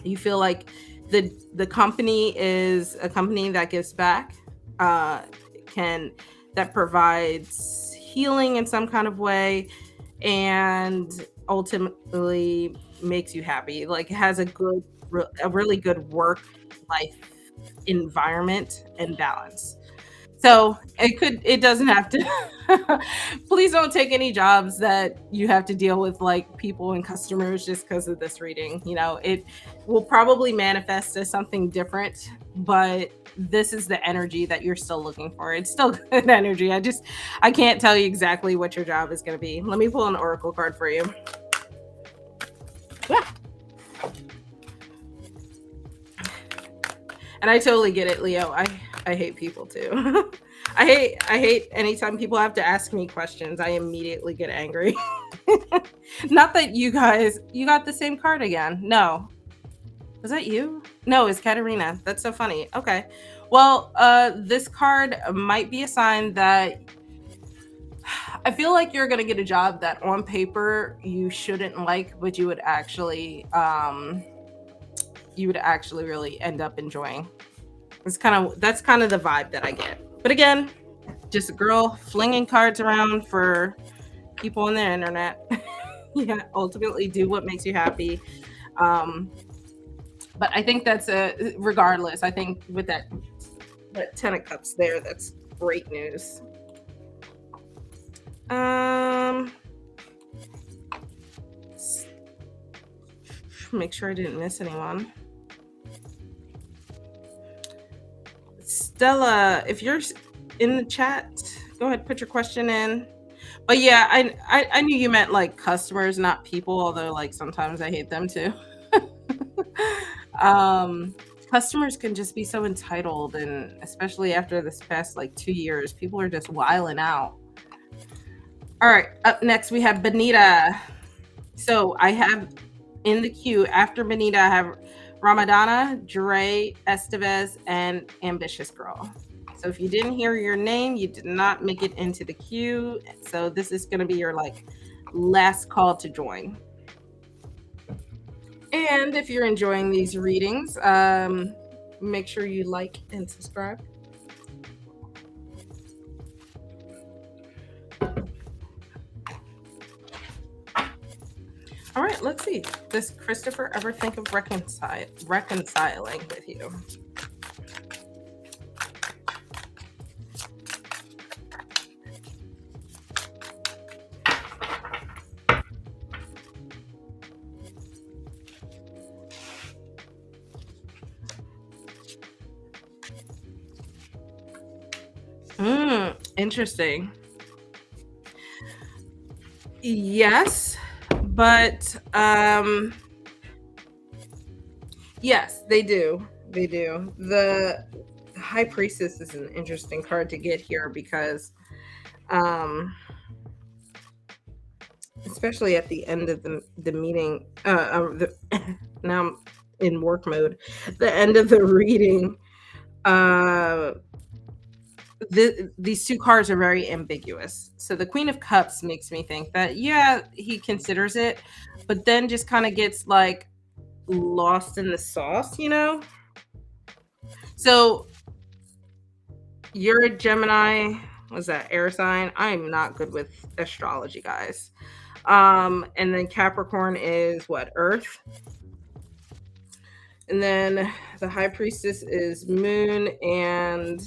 you feel like the company is a company that gives back, uh can that provides healing in some kind of way, and ultimately makes you happy. Like, it has a really good work life environment and balance. So it doesn't have to. Please don't take any jobs that you have to deal with like people and customers just because of this reading. It will probably manifest as something different, but this is the energy that you're still looking for. It's still good energy. I can't tell you exactly what your job is going to be. Let me pull an oracle card for you. Yeah. And I totally get it, Leo. I hate people too. I hate anytime people have to ask me questions. I immediately get angry. Not that you got the same card again. No. Was that you? No, it's Katerina. That's so funny. Okay. Well, this card might be a sign that I feel like you're gonna get a job that on paper you shouldn't like, but you would actually really end up enjoying. That's kind of the vibe that I get. But again, just a girl flinging cards around for people on the internet. Yeah, ultimately do what makes you happy. But I think that's regardless. I think with that 10 of cups there, that's great news. Make sure I didn't miss anyone. Stella, if you're in the chat, go ahead, put your question in. But yeah, I knew you meant like customers, not people, although like sometimes I hate them too. Customers can just be so entitled, and especially after this past like 2 years, people are just wiling out. All right, up next we have Benita. So I have in the queue after Benita, I have Ramadana, Dre, Estevez, and Ambitious Girl. So if you didn't hear your name, you did not make it into the queue. So this is going to be your like last call to join. And if you're enjoying these readings, make sure you like and subscribe. All right, let's see. Does Christopher ever think of reconciling with you? Interesting. Yes, but yes, they do. They do. The High Priestess is an interesting card to get here because um especially at the end of the meeting now I'm in work mode. The end of the reading, uh these two cards are very ambiguous. So the Queen of Cups makes me think that yeah, he considers it, but then just kind of gets like lost in the sauce, you know? So you're a Gemini, was that air sign? I'm not good with astrology, guys. And then Capricorn is what, Earth? And then the High Priestess is Moon, and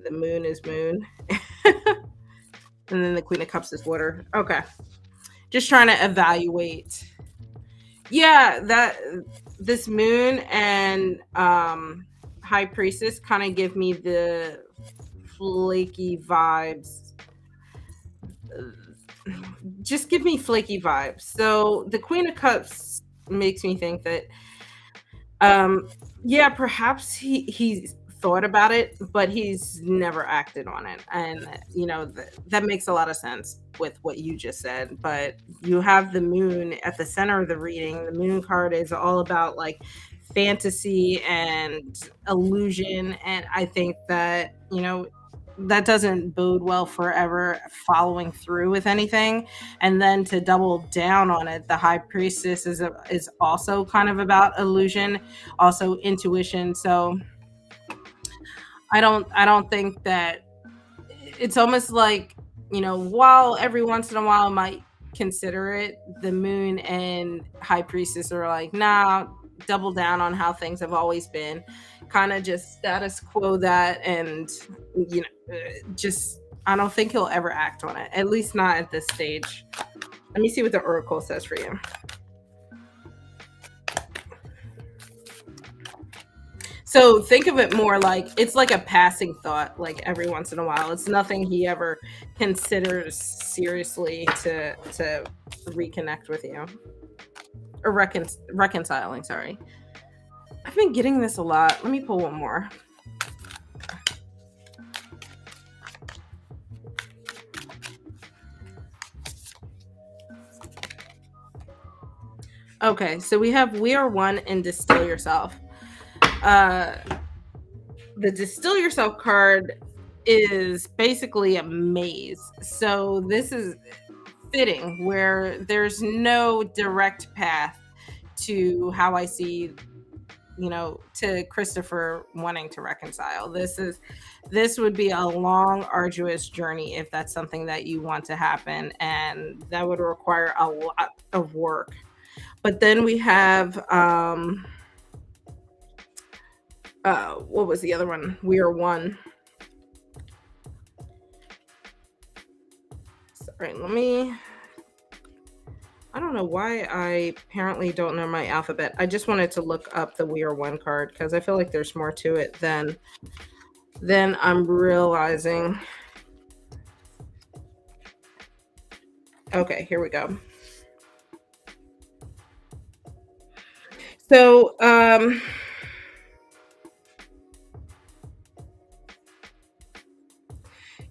the Moon is Moon. And then the Queen of Cups is water. Okay. Just trying to evaluate. Yeah, that this Moon and High Priestess kind of give me the flaky vibes. Just give me flaky vibes. So the Queen of Cups makes me think that yeah, perhaps he's thought about it, but he's never acted on it. And you know, that makes a lot of sense with what you just said. But you have the moon at the center of the reading. The moon card is all about like fantasy and illusion, and I think that, you know, that doesn't bode well for ever following through with anything. And then to double down on it, the High Priestess is also kind of about illusion, also intuition. So I don't think that it's almost like, you know, while every once in a while I might consider it, the Moon and High Priestess are like, nah, double down on how things have always been, kind of just status quo that. And you know, just I don't think he'll ever act on it, at least not at this stage. Let me see what the Oracle says for you. So think of it more like it's like a passing thought, like every once in a while. It's nothing he ever considers seriously to reconnect with you or reconciling. Sorry, I've been getting this a lot. Let me pull one more. Okay, so we have We Are One and Distill Yourself. The Distill Yourself card is basically a maze. So this is fitting where there's no direct path to how I see, you know, to Christopher wanting to reconcile. This would be a long, arduous journey if that's something that you want to happen, and that would require a lot of work. But then we have what was the other one? We Are One. Sorry, I don't know why I apparently don't know my alphabet. I just wanted to look up the We Are One card because I feel like there's more to it than I'm realizing. Okay, here we go. So,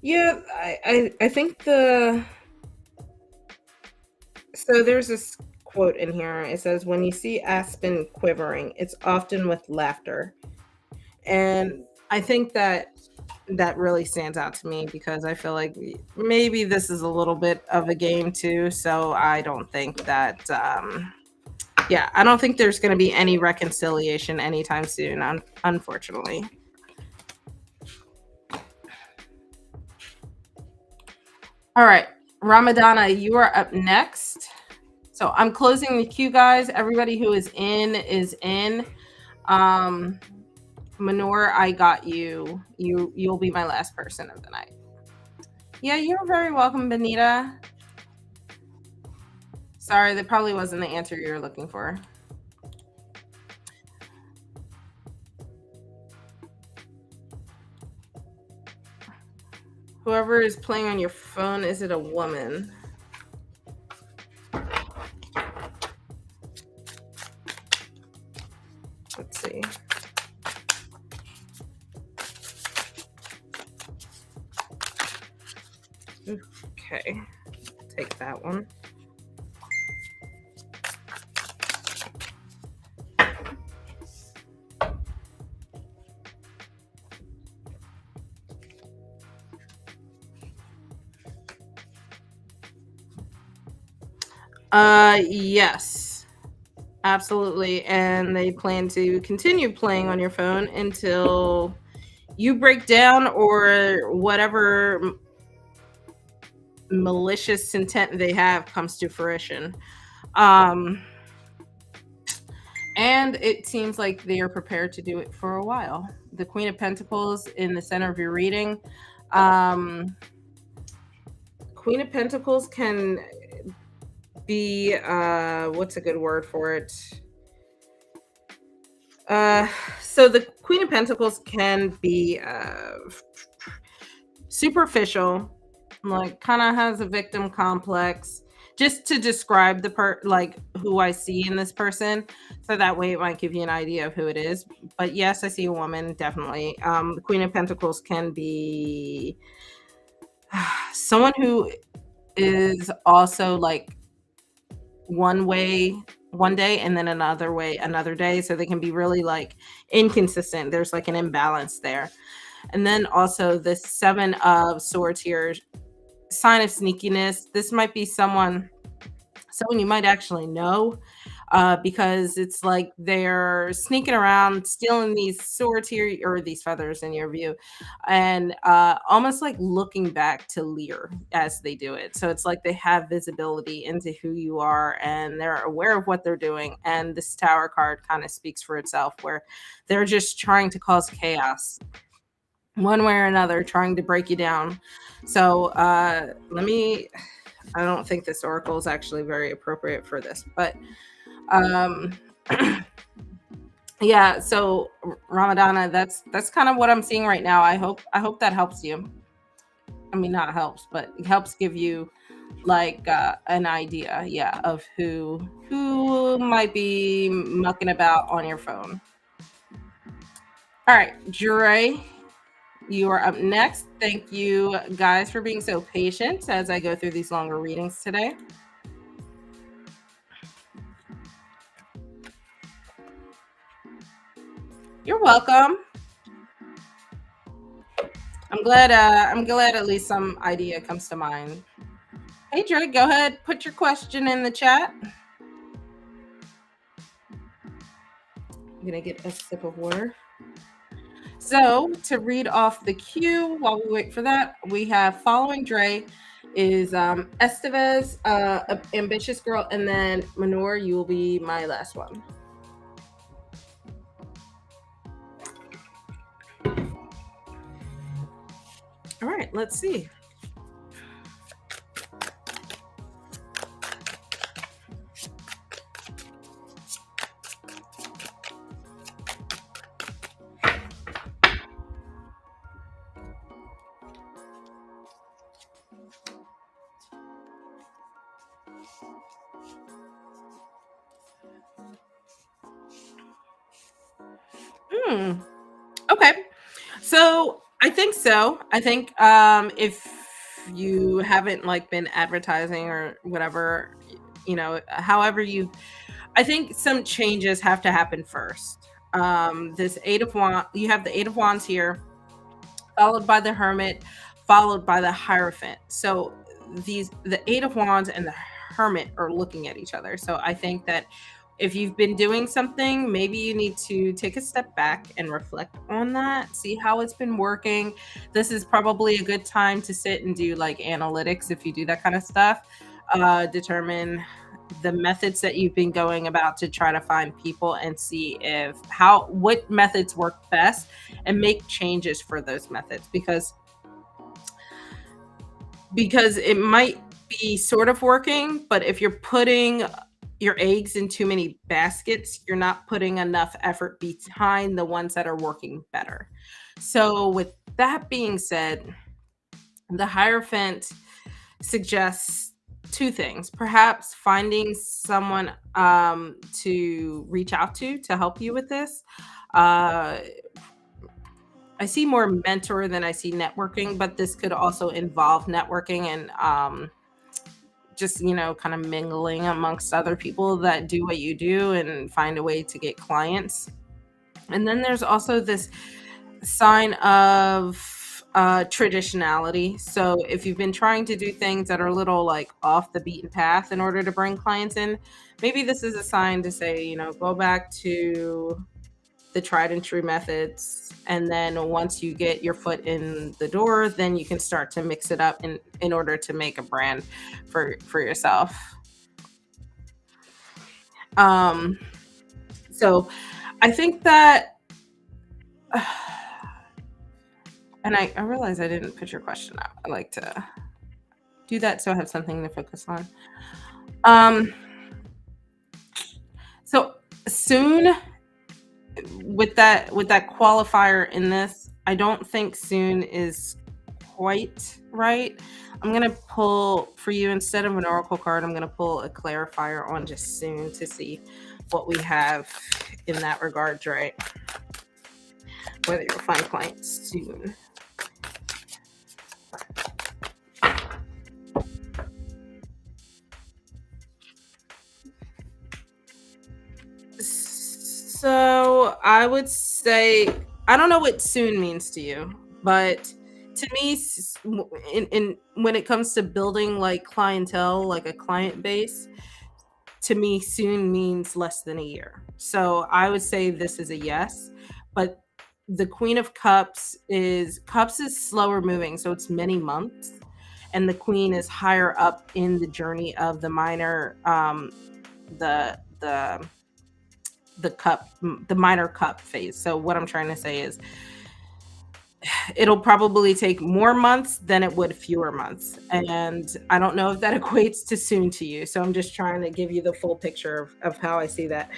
yeah, I think so there's this quote in here. It says, "When you see aspen quivering, it's often with laughter." And I think that really stands out to me because I feel like maybe this is a little bit of a game too. So I don't think that yeah, I don't think there's going to be any reconciliation anytime soon, unfortunately. All right, Ramadana, you are up next. So I'm closing the queue, guys. Everybody who is in is in. Um, Manor, I got you. You'll be my last person of the night. Yeah, you're very welcome, Benita. Sorry, that probably wasn't the answer you were looking for. Whoever is playing on your phone, is it a woman? Let's see. Okay, take that one. Yes, absolutely. And they plan to continue playing on your phone until you break down or whatever malicious intent they have comes to fruition. Um, and it seems like they are prepared to do it for a while. The Queen of Pentacles in the center of your reading. Queen of Pentacles can be, what's a good word for it? So the Queen of Pentacles can be superficial, like kind of has a victim complex, just to describe the like who I see in this person. So that way it might give you an idea of who it is. But yes, I see a woman, definitely. The Queen of Pentacles can be someone who is also like one way one day and then another way another day, so they can be really like inconsistent. There's like an imbalance there. And then also the Seven of Swords here, sign of sneakiness. This might be someone you might actually know, because it's like they're sneaking around, stealing these swords here or these feathers in your view, and almost like looking back to Lear as they do it. So it's like they have visibility into who you are and they're aware of what they're doing. And this Tower card kind of speaks for itself, where they're just trying to cause chaos one way or another, trying to break you down. So I don't think this oracle is actually very appropriate for this, but yeah. So Ramadana, that's kind of what I'm seeing right now. I hope that helps you. I mean, not helps, but it helps give you like an idea, yeah, of who might be mucking about on your phone. All right, Dre, you are up next. Thank you guys for being so patient as I go through these longer readings today. You're welcome. I'm glad at least some idea comes to mind. Hey Drake, go ahead, put your question in the chat. I'm gonna get a sip of water. So to read off the queue while we wait for that, we have following Dre is Estevez, Ambitious Girl, and then Manor, you will be my last one. All right, let's see. Okay. So I think so. I think if you haven't like been advertising or whatever, however I think some changes have to happen first. This Eight of Wands, you have the Eight of Wands here, followed by the Hermit, followed by the Hierophant. So the Eight of Wands and the Hermit are looking at each other. So I think that if you've been doing something, maybe you need to take a step back and reflect on that, see how it's been working. This is probably a good time to sit and do like analytics if you do that kind of stuff. Determine the methods that you've been going about to try to find people and see what methods work best and make changes for those methods, because it might be sort of working, but if you're putting your eggs in too many baskets, you're not putting enough effort behind the ones that are working better. So with that being said, The Hierophant suggests two things. Perhaps finding someone to reach out to help you with this. Uh, I see more mentor than I see networking, but this could also involve networking and just, kind of mingling amongst other people that do what you do and find a way to get clients. And then there's also this sign of traditionality. So if you've been trying to do things that are a little like off the beaten path in order to bring clients in, maybe this is a sign to say, go back to the tried and true methods. And then once you get your foot in the door, then you can start to mix it up in order to make a brand for yourself. So I think that and I realize I didn't put your question out. I like to do that so I have something to focus on. So soon, with that qualifier in this, I don't think soon is quite right. I'm gonna pull for you, instead of an oracle card, I'm gonna pull a clarifier on just soon to see what we have in that regard, right? Whether you'll find clients soon. So I would say, I don't know what soon means to you, but to me, in when it comes to building like clientele, like a client base, to me, soon means less than a year. So I would say this is a yes, but the Queen of Cups is slower moving, so it's many months, and the Queen is higher up in the journey of the minor, the cup, the minor cup phase. So what I'm trying to say is it'll probably take more months than it would fewer months. And I don't know if that equates to soon to you. So I'm just trying to give you the full picture of how I see that.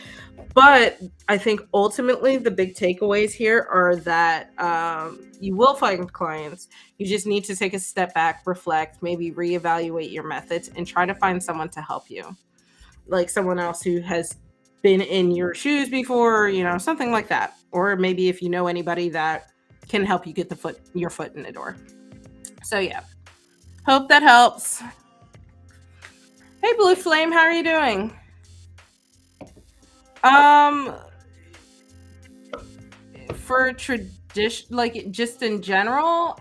But I think ultimately the big takeaways here are that you will find clients. You just need to take a step back, reflect, maybe reevaluate your methods, and try to find someone to help you. Like someone else who has been in your shoes before, something like that. Or maybe if you know anybody that can help you get your foot in the door. So yeah, hope that helps. Hey, Blue Flame, how are you doing? For tradition, like just in general,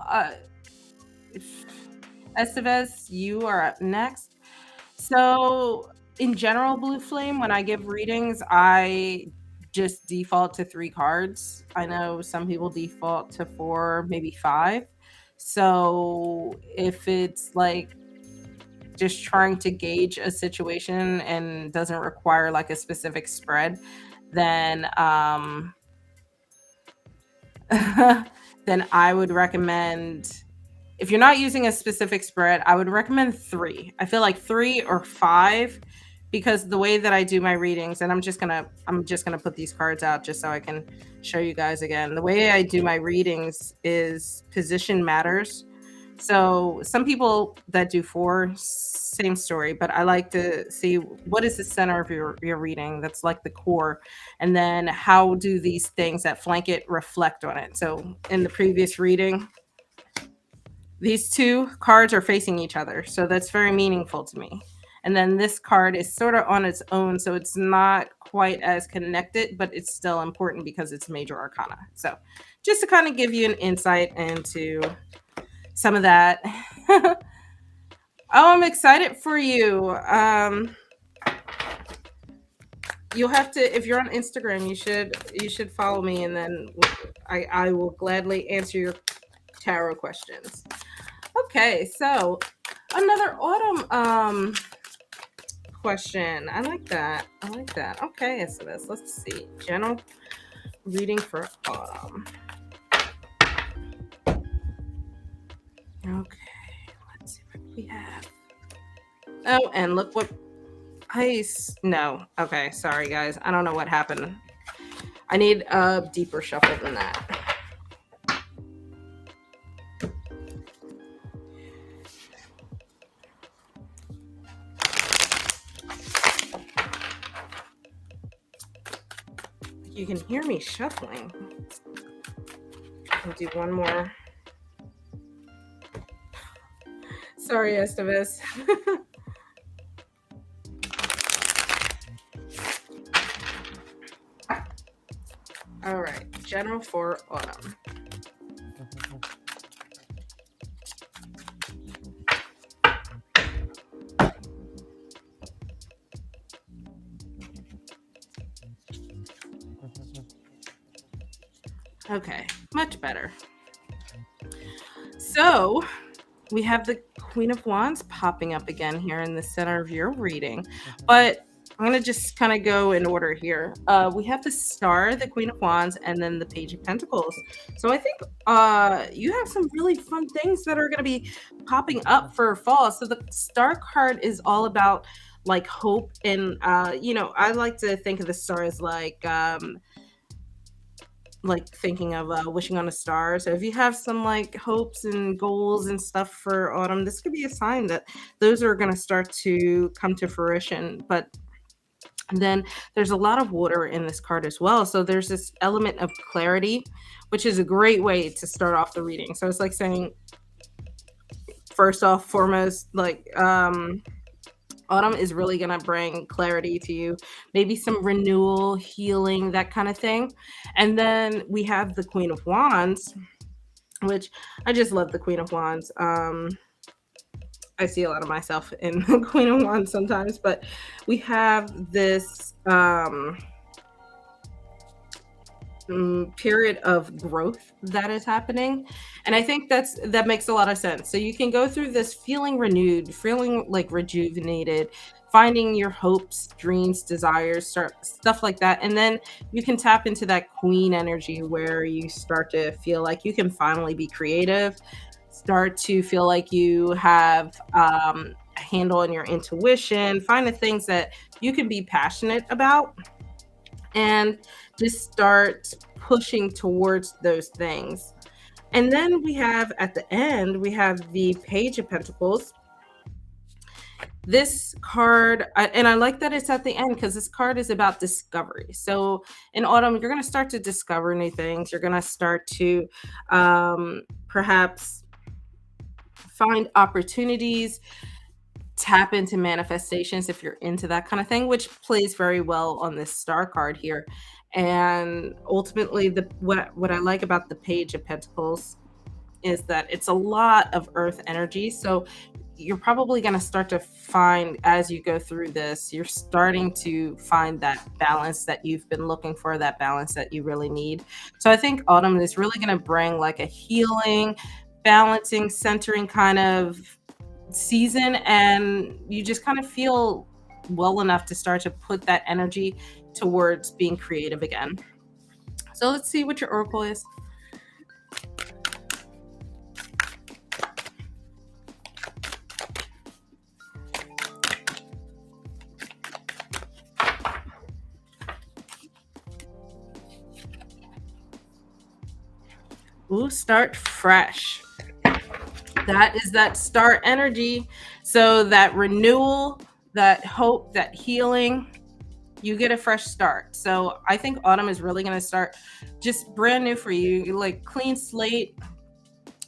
Estevez, you are up next. So in general, Blue Flame, when I give readings, I just default to 3 cards. I know some people default to 4, maybe 5. So if it's like just trying to gauge a situation and doesn't require like a specific spread, then then I would recommend, if you're not using a specific spread, I would recommend 3. I feel like 3 or 5, because the way that I do my readings, and I'm just gonna put these cards out just so I can show you guys again. The way I do my readings is position matters. So some people that do 4, same story, but I like to see what is the center of your reading. That's like the core. And then how do these things that flank it reflect on it? So in the previous reading, these 2 cards are facing each other. So that's very meaningful to me. And then this card is sort of on its own. So it's not quite as connected, but it's still important because it's major arcana. So just to kind of give you an insight into some of that. Oh, I'm excited for you. You'll have to, if you're on Instagram, you should follow me, and then I will gladly answer your tarot questions. Okay, so another autumn question. I like that. Okay, so let's see. General reading for autumn. Okay, let's see what we have. Oh, and look what ice. No. Okay, sorry guys. I don't know what happened. I need a deeper shuffle than that. You can hear me shuffling. I'll do one more. Sorry, Esteves. All right, general for autumn. Okay, much better. So we have the Queen of Wands popping up again here in the center of your reading, but I'm going to just kind of go in order here. We have the Star, the Queen of Wands, and then the Page of Pentacles. So I think you have some really fun things that are going to be popping up for fall. So the Star card is all about like hope. And, I like to think of the Star as like thinking of wishing on a star. So if you have some like hopes and goals and stuff for autumn, this could be a sign that those are going to start to come to fruition. But then there's a lot of water in this card as well. So there's this element of clarity, which is a great way to start off the reading. So it's like saying, first off, foremost, like autumn is really going to bring clarity to you, maybe some renewal, healing, that kind of thing. And then we have the Queen of Wands, which I just love the Queen of Wands. I see a lot of myself in the Queen of Wands sometimes, but we have this period of growth that is happening, and I think that makes a lot of sense. So you can go through this feeling renewed, feeling like rejuvenated, finding your hopes, dreams, desires, stuff like that, and then you can tap into that queen energy where you start to feel like you can finally be creative, start to feel like you have a handle on your intuition, find the things that you can be passionate about, and just start pushing towards those things. And then we have at the end, we have the Page of Pentacles. This card, and I like that it's at the end because this card is about discovery. So in autumn, you're going to start to discover new things. You're going to start to perhaps find opportunities, tap into manifestations if you're into that kind of thing, which plays very well on this Star card here. And ultimately, what I like about the Page of Pentacles is that it's a lot of earth energy. So you're probably going to start to find, as you go through this, you're starting to find that balance that you've been looking for, that balance that you really need. So I think autumn is really going to bring like a healing, balancing, centering kind of season, and you just kind of feel well enough to start to put that energy towards being creative again. So let's see what your oracle is. Ooh, start fresh. That is that Star energy. So that renewal, that hope, that healing, you get a fresh start. So I think autumn is really going to start just brand new for you, like clean slate,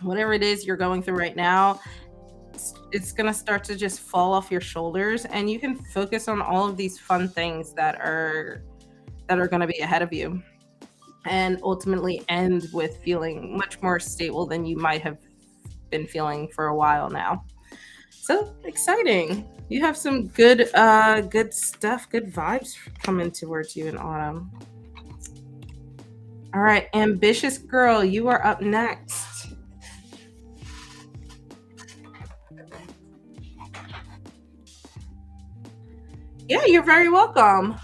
whatever it is you're going through right now. It's going to start to just fall off your shoulders, and you can focus on all of these fun things that are going to be ahead of you, and ultimately end with feeling much more stable than you might have been feeling for a while now. So exciting. You have some good stuff, good vibes coming towards you in autumn. All right, ambitious girl, you are up next. Yeah, you're very welcome.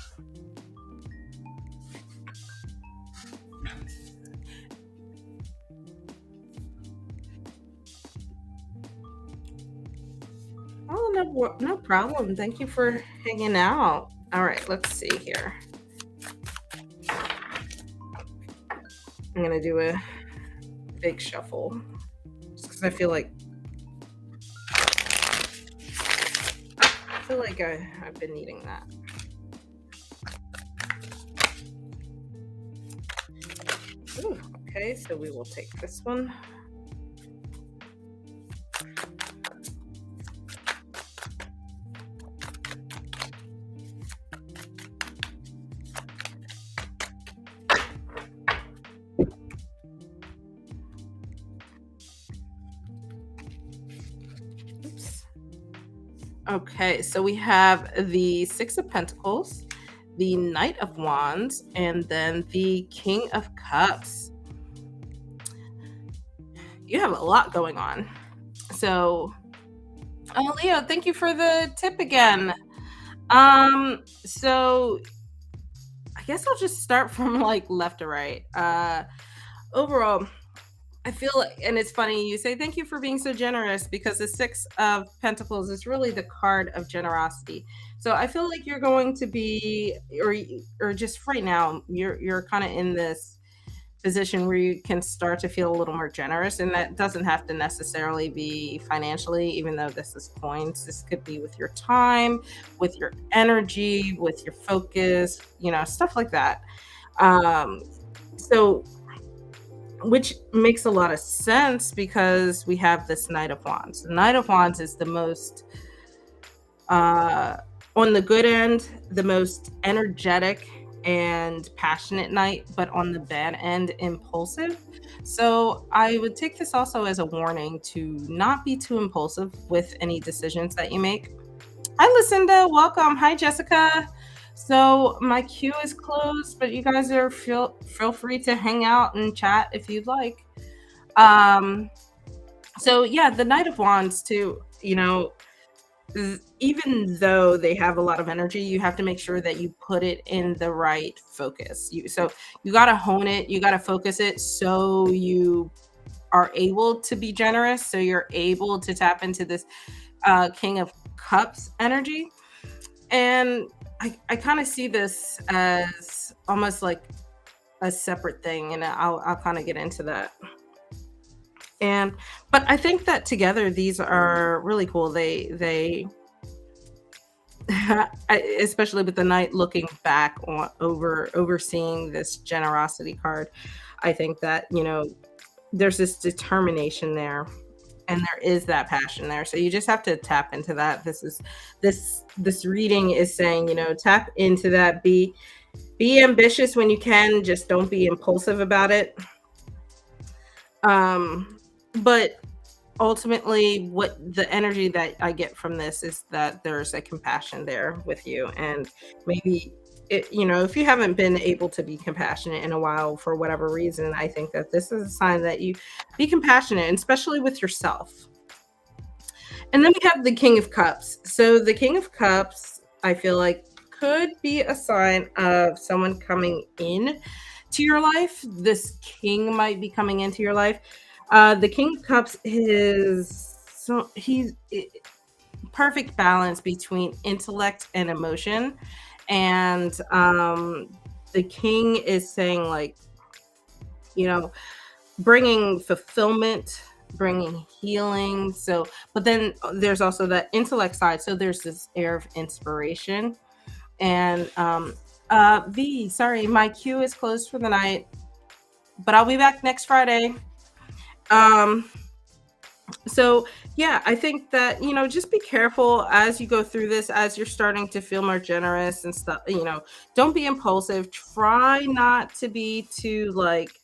Oh, no problem. Thank you for hanging out. All right, let's see here. I'm going to do a big shuffle just because I feel like I've been needing that. Okay, so we will take this one. Oops. Okay, so we have the Six of Pentacles, the Knight of Wands, and then the King of Cups. You have a lot going on. So, oh, Leo, thank you for the tip again. So I guess I'll just start from like left to right. Overall, I feel like, and it's funny you say thank you for being so generous, because the Six of Pentacles is really the card of generosity. So I feel like you're going to be, or just right now, you're kind of in this position where you can start to feel a little more generous, and that doesn't have to necessarily be financially, even though this is coins. This could be with your time, with your energy, with your focus, stuff like that. So which makes a lot of sense, because we have this Knight of Wands. The Knight of Wands is the most on the good end, the most energetic and passionate knight, but on the bad end, impulsive. So I would take this also as a warning to not be too impulsive with any decisions that you make. Hi, Lucinda. Welcome. Hi, Jessica. So my queue is closed, but you guys are feel free to hang out and chat if you'd like. So yeah, the Knight of Wands too, even though they have a lot of energy, you have to make sure that you put it in the right focus. So you got to hone it, you got to focus it, so you are able to be generous, so you're able to tap into this King of Cups energy. And I kind of see this as almost like a separate thing, and I'll kind of get into that. But I think that together these are really cool. They especially with the Knight looking back on overseeing this generosity card, I think that there's this determination there, and there is that passion there. So you just have to tap into that. This reading is saying, tap into that. Be ambitious when you can. Just don't be impulsive about it. But ultimately, what the energy that I get from this is that there's a compassion there with you. And maybe if you haven't been able to be compassionate in a while for whatever reason, I think that this is a sign that you be compassionate, especially with yourself. And then we have the King of Cups. So the King of Cups, I feel like, could be a sign of someone coming in to your life. This king might be coming into your life. The King of Cups he's perfect balance between intellect and emotion. And the king is saying, like, bringing fulfillment, bringing healing. So, but then there's also that intellect side. So there's this air of inspiration. And V, sorry, my queue is closed for the night, but I'll be back next Friday. So yeah, I think that, just be careful as you go through this, as you're starting to feel more generous and stuff. Don't be impulsive. Try not to be too like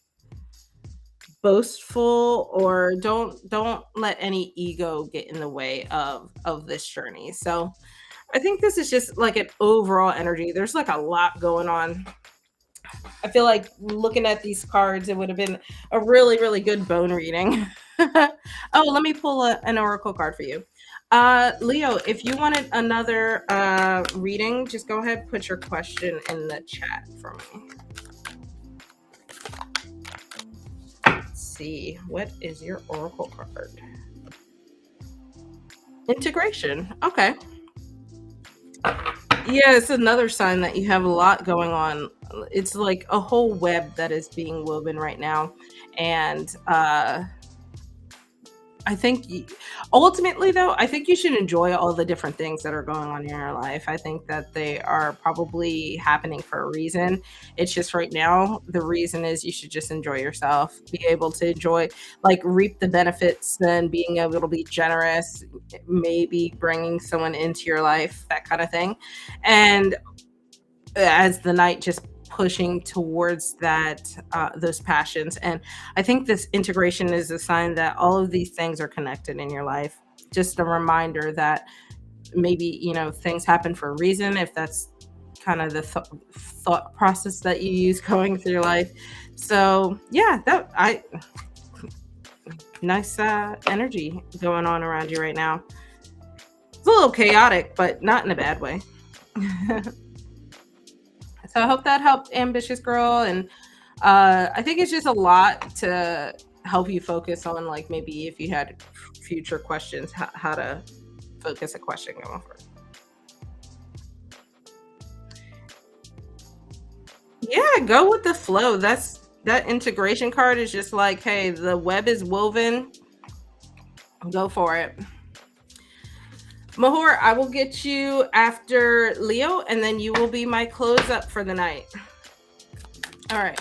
boastful, or don't let any ego get in the way of this journey. So I think this is just like an overall energy. There's like a lot going on. I feel like looking at these cards, it would have been a really, really good bone reading. Oh, let me pull an oracle card for you. Leo, if you wanted another reading, just go ahead, put your question in the chat for me. Let's see, what is your oracle card? Integration. Okay. Yeah, it's another sign that you have a lot going on. It's like a whole web that is being woven right now. And I think ultimately, though, I think you should enjoy all the different things that are going on in your life. I think that they are probably happening for a reason. It's just right now, the reason is you should just enjoy yourself, be able to enjoy, like, reap the benefits, and being able to be generous, maybe bringing someone into your life, that kind of thing. And as the night just pushing towards that those passions. And I think this integration is a sign that all of these things are connected in your life. Just a reminder that maybe, things happen for a reason, if that's kind of the thought process that you use going through your life. So yeah, that I nice energy going on around you right now. It's a little chaotic, but not in a bad way. So I hope that helped, ambitious girl. And I think it's just a lot to help you focus on, like, maybe if you had future questions, how to focus a question going forward. Yeah, go with the flow. That integration card is just like, hey, the web is woven. Go for it. Mahor, I will get you after Leo, and then you will be my close up for the night. All right.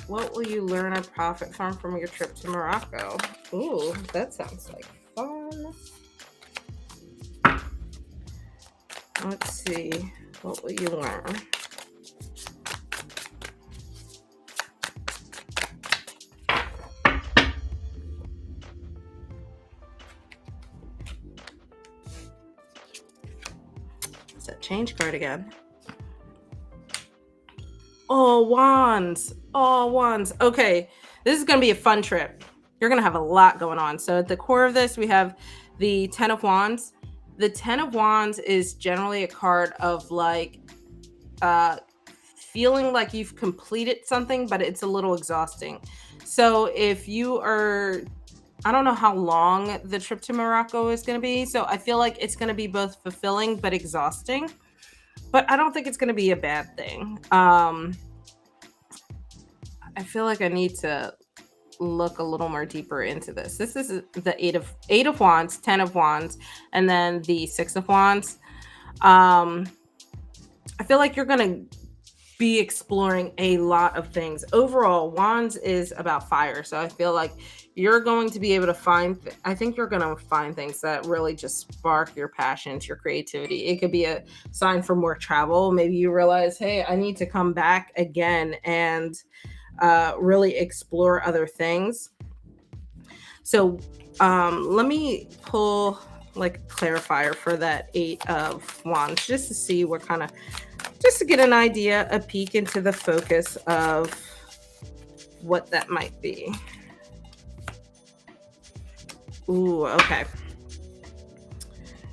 What will you learn or profit from your trip to Morocco? Ooh, that sounds like fun. Let's see. What will you learn? It's that change card again. All wands. All wands. Okay. This is going to be a fun trip. You're going to have a lot going on. So at the core of this, we have the 10 of wands. The 10 of wands is generally a card of, like, uh feeling like you've completed something, but it's a little exhausting. So if you are, I don't know how long the trip to Morocco is going to be. So I feel like it's going to be both fulfilling but exhausting. But I don't think it's going to be a bad thing. I feel like I need to look a little more deeper into this. This is the eight of wands, 10 of wands, and then the 6 of wands. Um, I feel like you're going to be exploring a lot of things. Overall, wands is about fire. So I feel like you're going to be able to find, I think you're going to find things that really just spark your passions, your creativity. It could be a sign for more travel. Maybe you realize, hey, I need to come back again and really explore other things. So let me pull, like, a clarifier for that 8 of wands, just to see what kind of, just to get an idea, a peek into the focus of what that might be. Ooh, okay.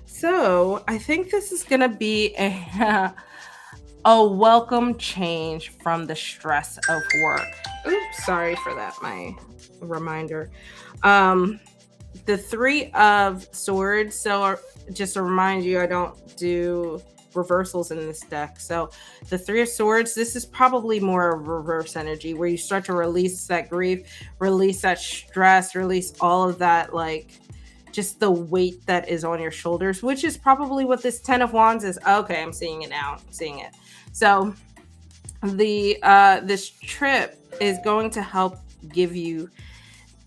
So I think this is gonna be a a welcome change from the stress of work. Oops, sorry for that, my reminder. Um, the 3 of swords. So just to remind you, I don't do reversals in this deck. So the 3 of swords, this is probably more of reverse energy, where you start to release that grief, release that stress, release all of that, like, just the weight that is on your shoulders, which is probably what this 10 of wands is. Okay, I'm seeing it now. I'm seeing it. So the this trip is going to help give you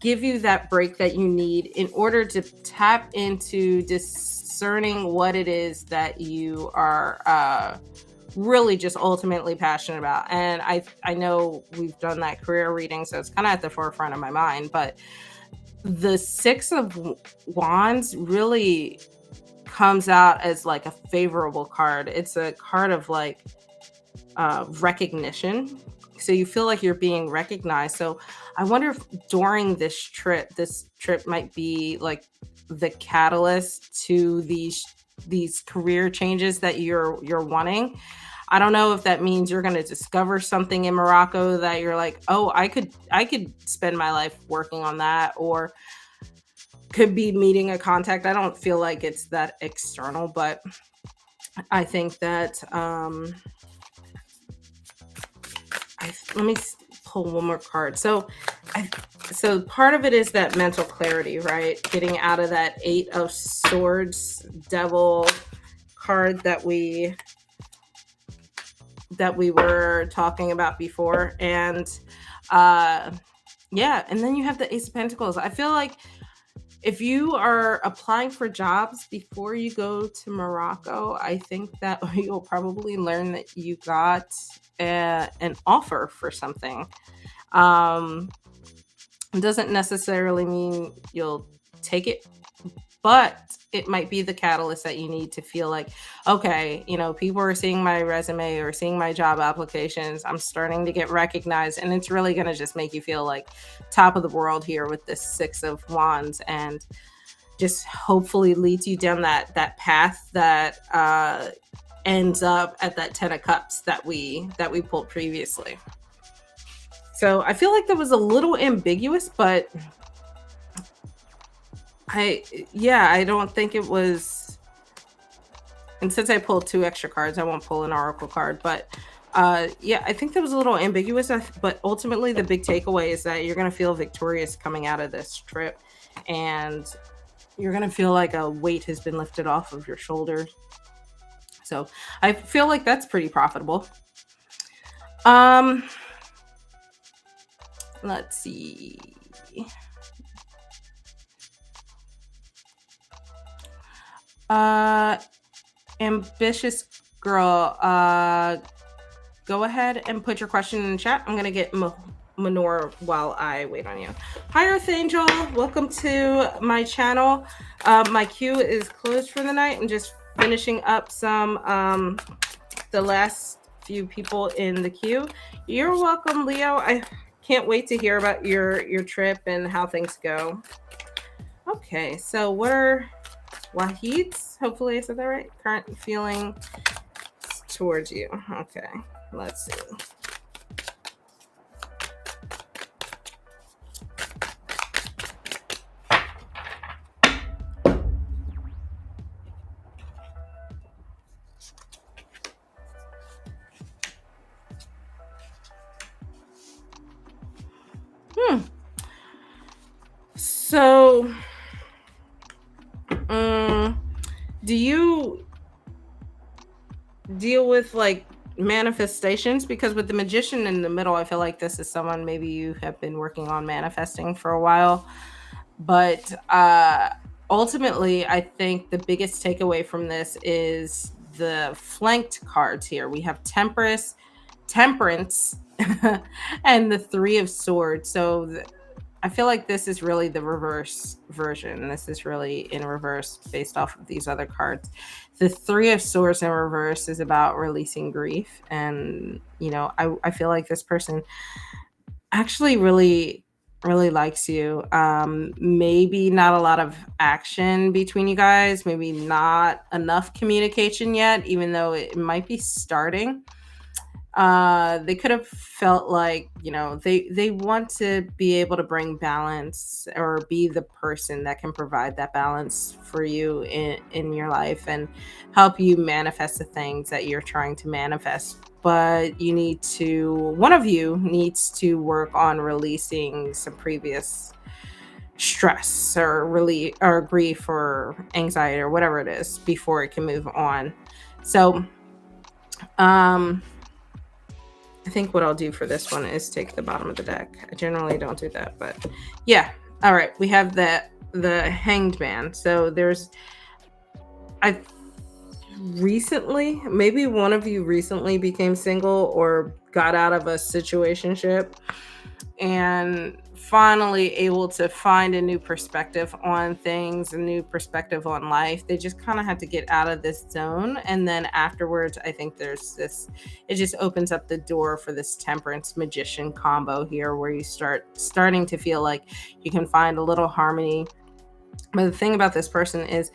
that break that you need in order to tap into discerning what it is that you are really just ultimately passionate about. And I know we've done that career reading, so it's kind of at the forefront of my mind. But the 6 of wands really comes out as, like, a favorable card. It's a card of, like, recognition. So you feel like you're being recognized. So I wonder if during this trip might be, like, the catalyst to these career changes that you're wanting. I don't know if that means you're going to discover something in Morocco that you're like, oh, I could spend my life working on that, or could be meeting a contact. I don't feel like it's that external, but I think that let me pull one more card. So So part of it is that mental clarity, right? Getting out of that 8 of Swords devil card that we were talking about before. And yeah, and then you have the Ace of Pentacles. I feel like if you are applying for jobs before you go to Morocco, I think that you'll probably learn that you got an offer for something. It doesn't necessarily mean you'll take it, but it might be the catalyst that you need to feel like, okay, people are seeing my resume or seeing my job applications. I'm starting to get recognized, and it's really going to just make you feel like top of the world here with this 6 of Wands, and just hopefully leads you down that path that ends up at that 10 of Cups that we pulled previously. So I feel like that was a little ambiguous, but I don't think it was. And since I pulled 2 extra cards, I won't pull an oracle card. But yeah, I think that was a little ambiguous. But ultimately, the big takeaway is that you're going to feel victorious coming out of this trip. And you're going to feel like a weight has been lifted off of your shoulders. So I feel like that's pretty profitable. Let's see. Ambitious girl, go ahead and put your question in the chat. I'm gonna get Manor while I wait on you. Hi, Earth Angel. Welcome to my channel. My queue is closed for the night. I'm just finishing up some the last few people in the queue. You're welcome, Leo. I can't wait to hear about your trip and how things go. Okay, so what are Wahid's? Hopefully I said that right. Current feeling towards you. Okay, let's see. So, do you deal with like manifestations? Because with the Magician in the middle, I feel like this is someone maybe you have been working on manifesting for a while. But ultimately, I think the biggest takeaway from this is the flanked cards here. We have Temperance, and the 3 of Swords. So I feel like this is really the reverse version. This is really in reverse based off of these other cards. The 3 of Swords in reverse is about releasing grief. And, I feel like this person actually really likes you. Maybe not a lot of action between you guys. Maybe not enough communication yet, even though it might be starting. They could have felt like, they want to be able to bring balance or be the person that can provide that balance for you in your life and help you manifest the things that you're trying to manifest. But one of you needs to work on releasing some previous stress or grief or anxiety or whatever it is before it can move on. So, I think what I'll do for this one is take the bottom of the deck. I generally don't do that, but yeah. All right, we have the Hanged Man. So maybe one of you recently became single or got out of a situationship and finally able to find a new perspective on things, a new perspective on life. They just kind of had to get out of this zone. And then afterwards, I think it just opens up the door for this Temperance Magician combo here, where you starting to feel like you can find a little harmony. But the thing about this person is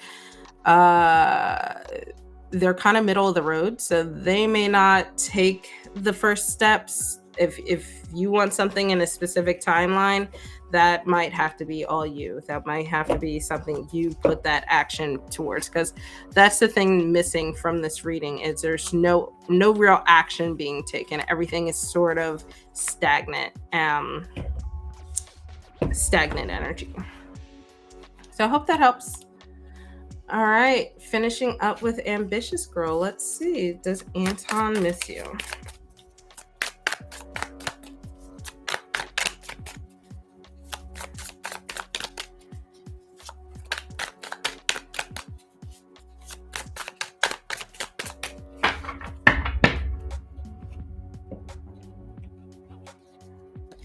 they're kind of middle of the road. So they may not take the first steps. If you want something in a specific timeline, that might have to be all you. That might have to be something you put that action towards, because that's the thing missing from this reading is there's no real action being taken. Everything is sort of stagnant. stagnant energy. So I hope that helps. All right, finishing up with Ambitious Girl. Let's see, does Anton miss you?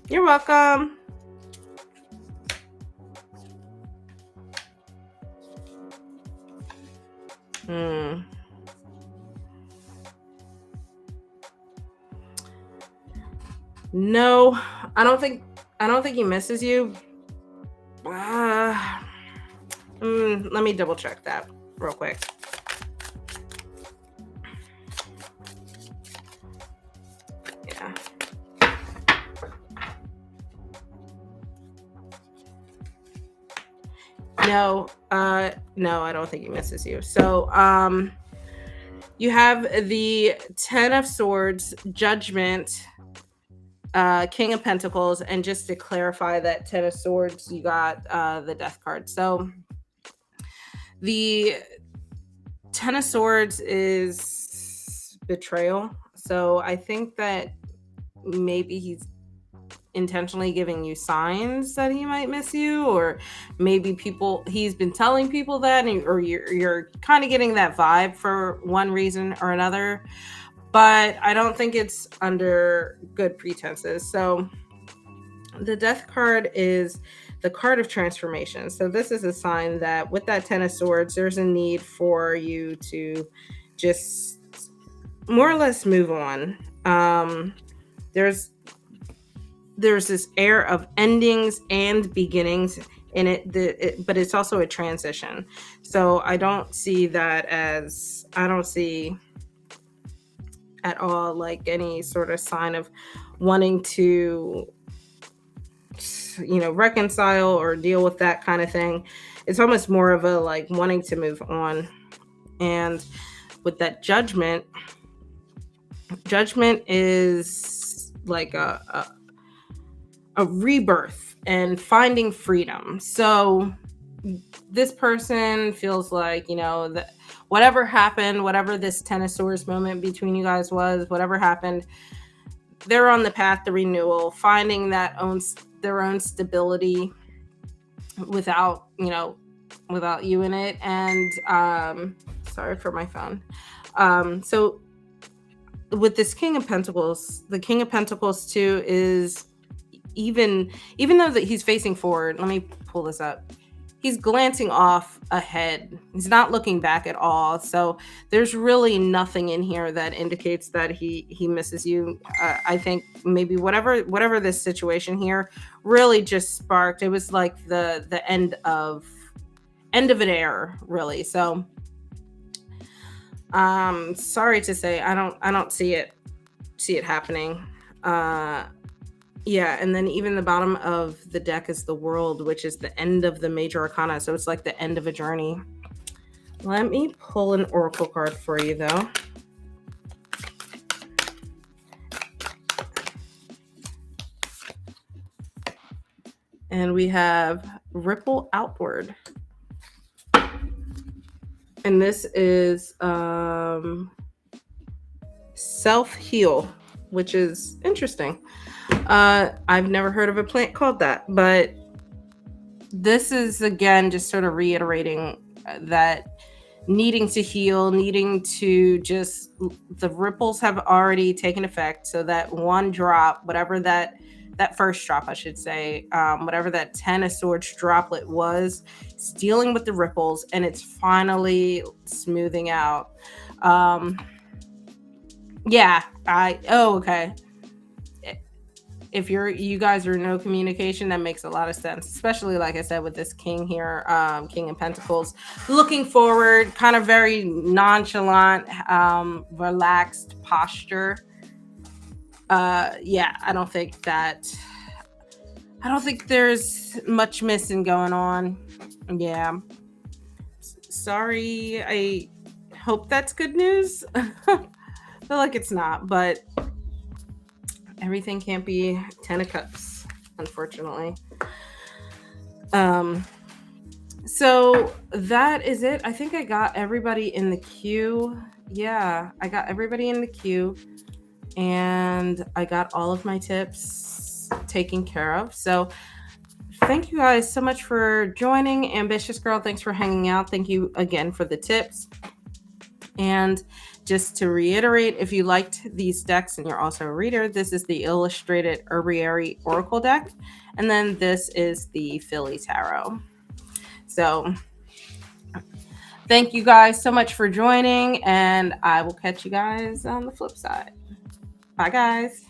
You're welcome. No, I don't think he misses you. Let me double check that real quick. Yeah. No, no, I don't think he misses you. So, you have the 10 of Swords, Judgment, King of Pentacles, and just to clarify that 10 of Swords, you got the Death card. So the 10 of Swords is betrayal. So I think that maybe he's intentionally giving you signs that he might miss you, or maybe he's been telling people that, or you're kind of getting that vibe for one reason or another, but I don't think it's under good pretenses. So the Death card is the card of transformation. So this is a sign that with that 10 of Swords, there's a need for you to just more or less move on. There's this air of endings and beginnings in it, but it's also a transition. So I don't see at all like any sort of sign of wanting to, reconcile or deal with that kind of thing. It's almost more of a like wanting to move on. And with that judgment is like a rebirth and finding freedom. So this person feels like, that whatever happened, whatever this 10 of Swords moment between you guys was, whatever happened, they're on the path to renewal, finding their own stability without you in it. And sorry for my phone. So with this King of Pentacles, the King of Pentacles too is even though that he's facing forward, let me pull this up. He's glancing off ahead. He's not looking back at all. So there's really nothing in here that indicates that he misses you. I think maybe whatever this situation here really just sparked. It was like the end of an era, really. So sorry to say, I don't see it happening. Yeah, and then even the bottom of the deck is the World, which is the end of the major arcana. So it's like the end of a journey. Let me pull an oracle card for you, though. And we have Ripple Outward. And this is Self-Heal, which is interesting. I've never heard of a plant called that, but this is again just sort of reiterating that needing to heal, needing to just, the ripples have already taken effect. So that one drop, whatever that first drop, I should say, whatever that 10 of Swords droplet was, it's dealing with the ripples and it's finally smoothing out. Okay. If you guys are no communication, that makes a lot of sense, especially like I said with this king here, King of Pentacles, looking forward, kind of very nonchalant, relaxed posture. I don't think there's much missing going on. Yeah, sorry, I hope that's good news. I feel like it's not, but everything can't be 10 of Cups, unfortunately. So that is it. I think I got everybody in the queue. Yeah, I got everybody in the queue, and I got all of my tips taken care of. So thank you guys so much for joining. Ambitious Girl, thanks for hanging out. Thank you again for the tips. And just to reiterate, if you liked these decks and you're also a reader, this is the Illustrated Herbiary Oracle deck. And then this is the Philly Tarot. So thank you guys so much for joining, and I will catch you guys on the flip side. Bye, guys.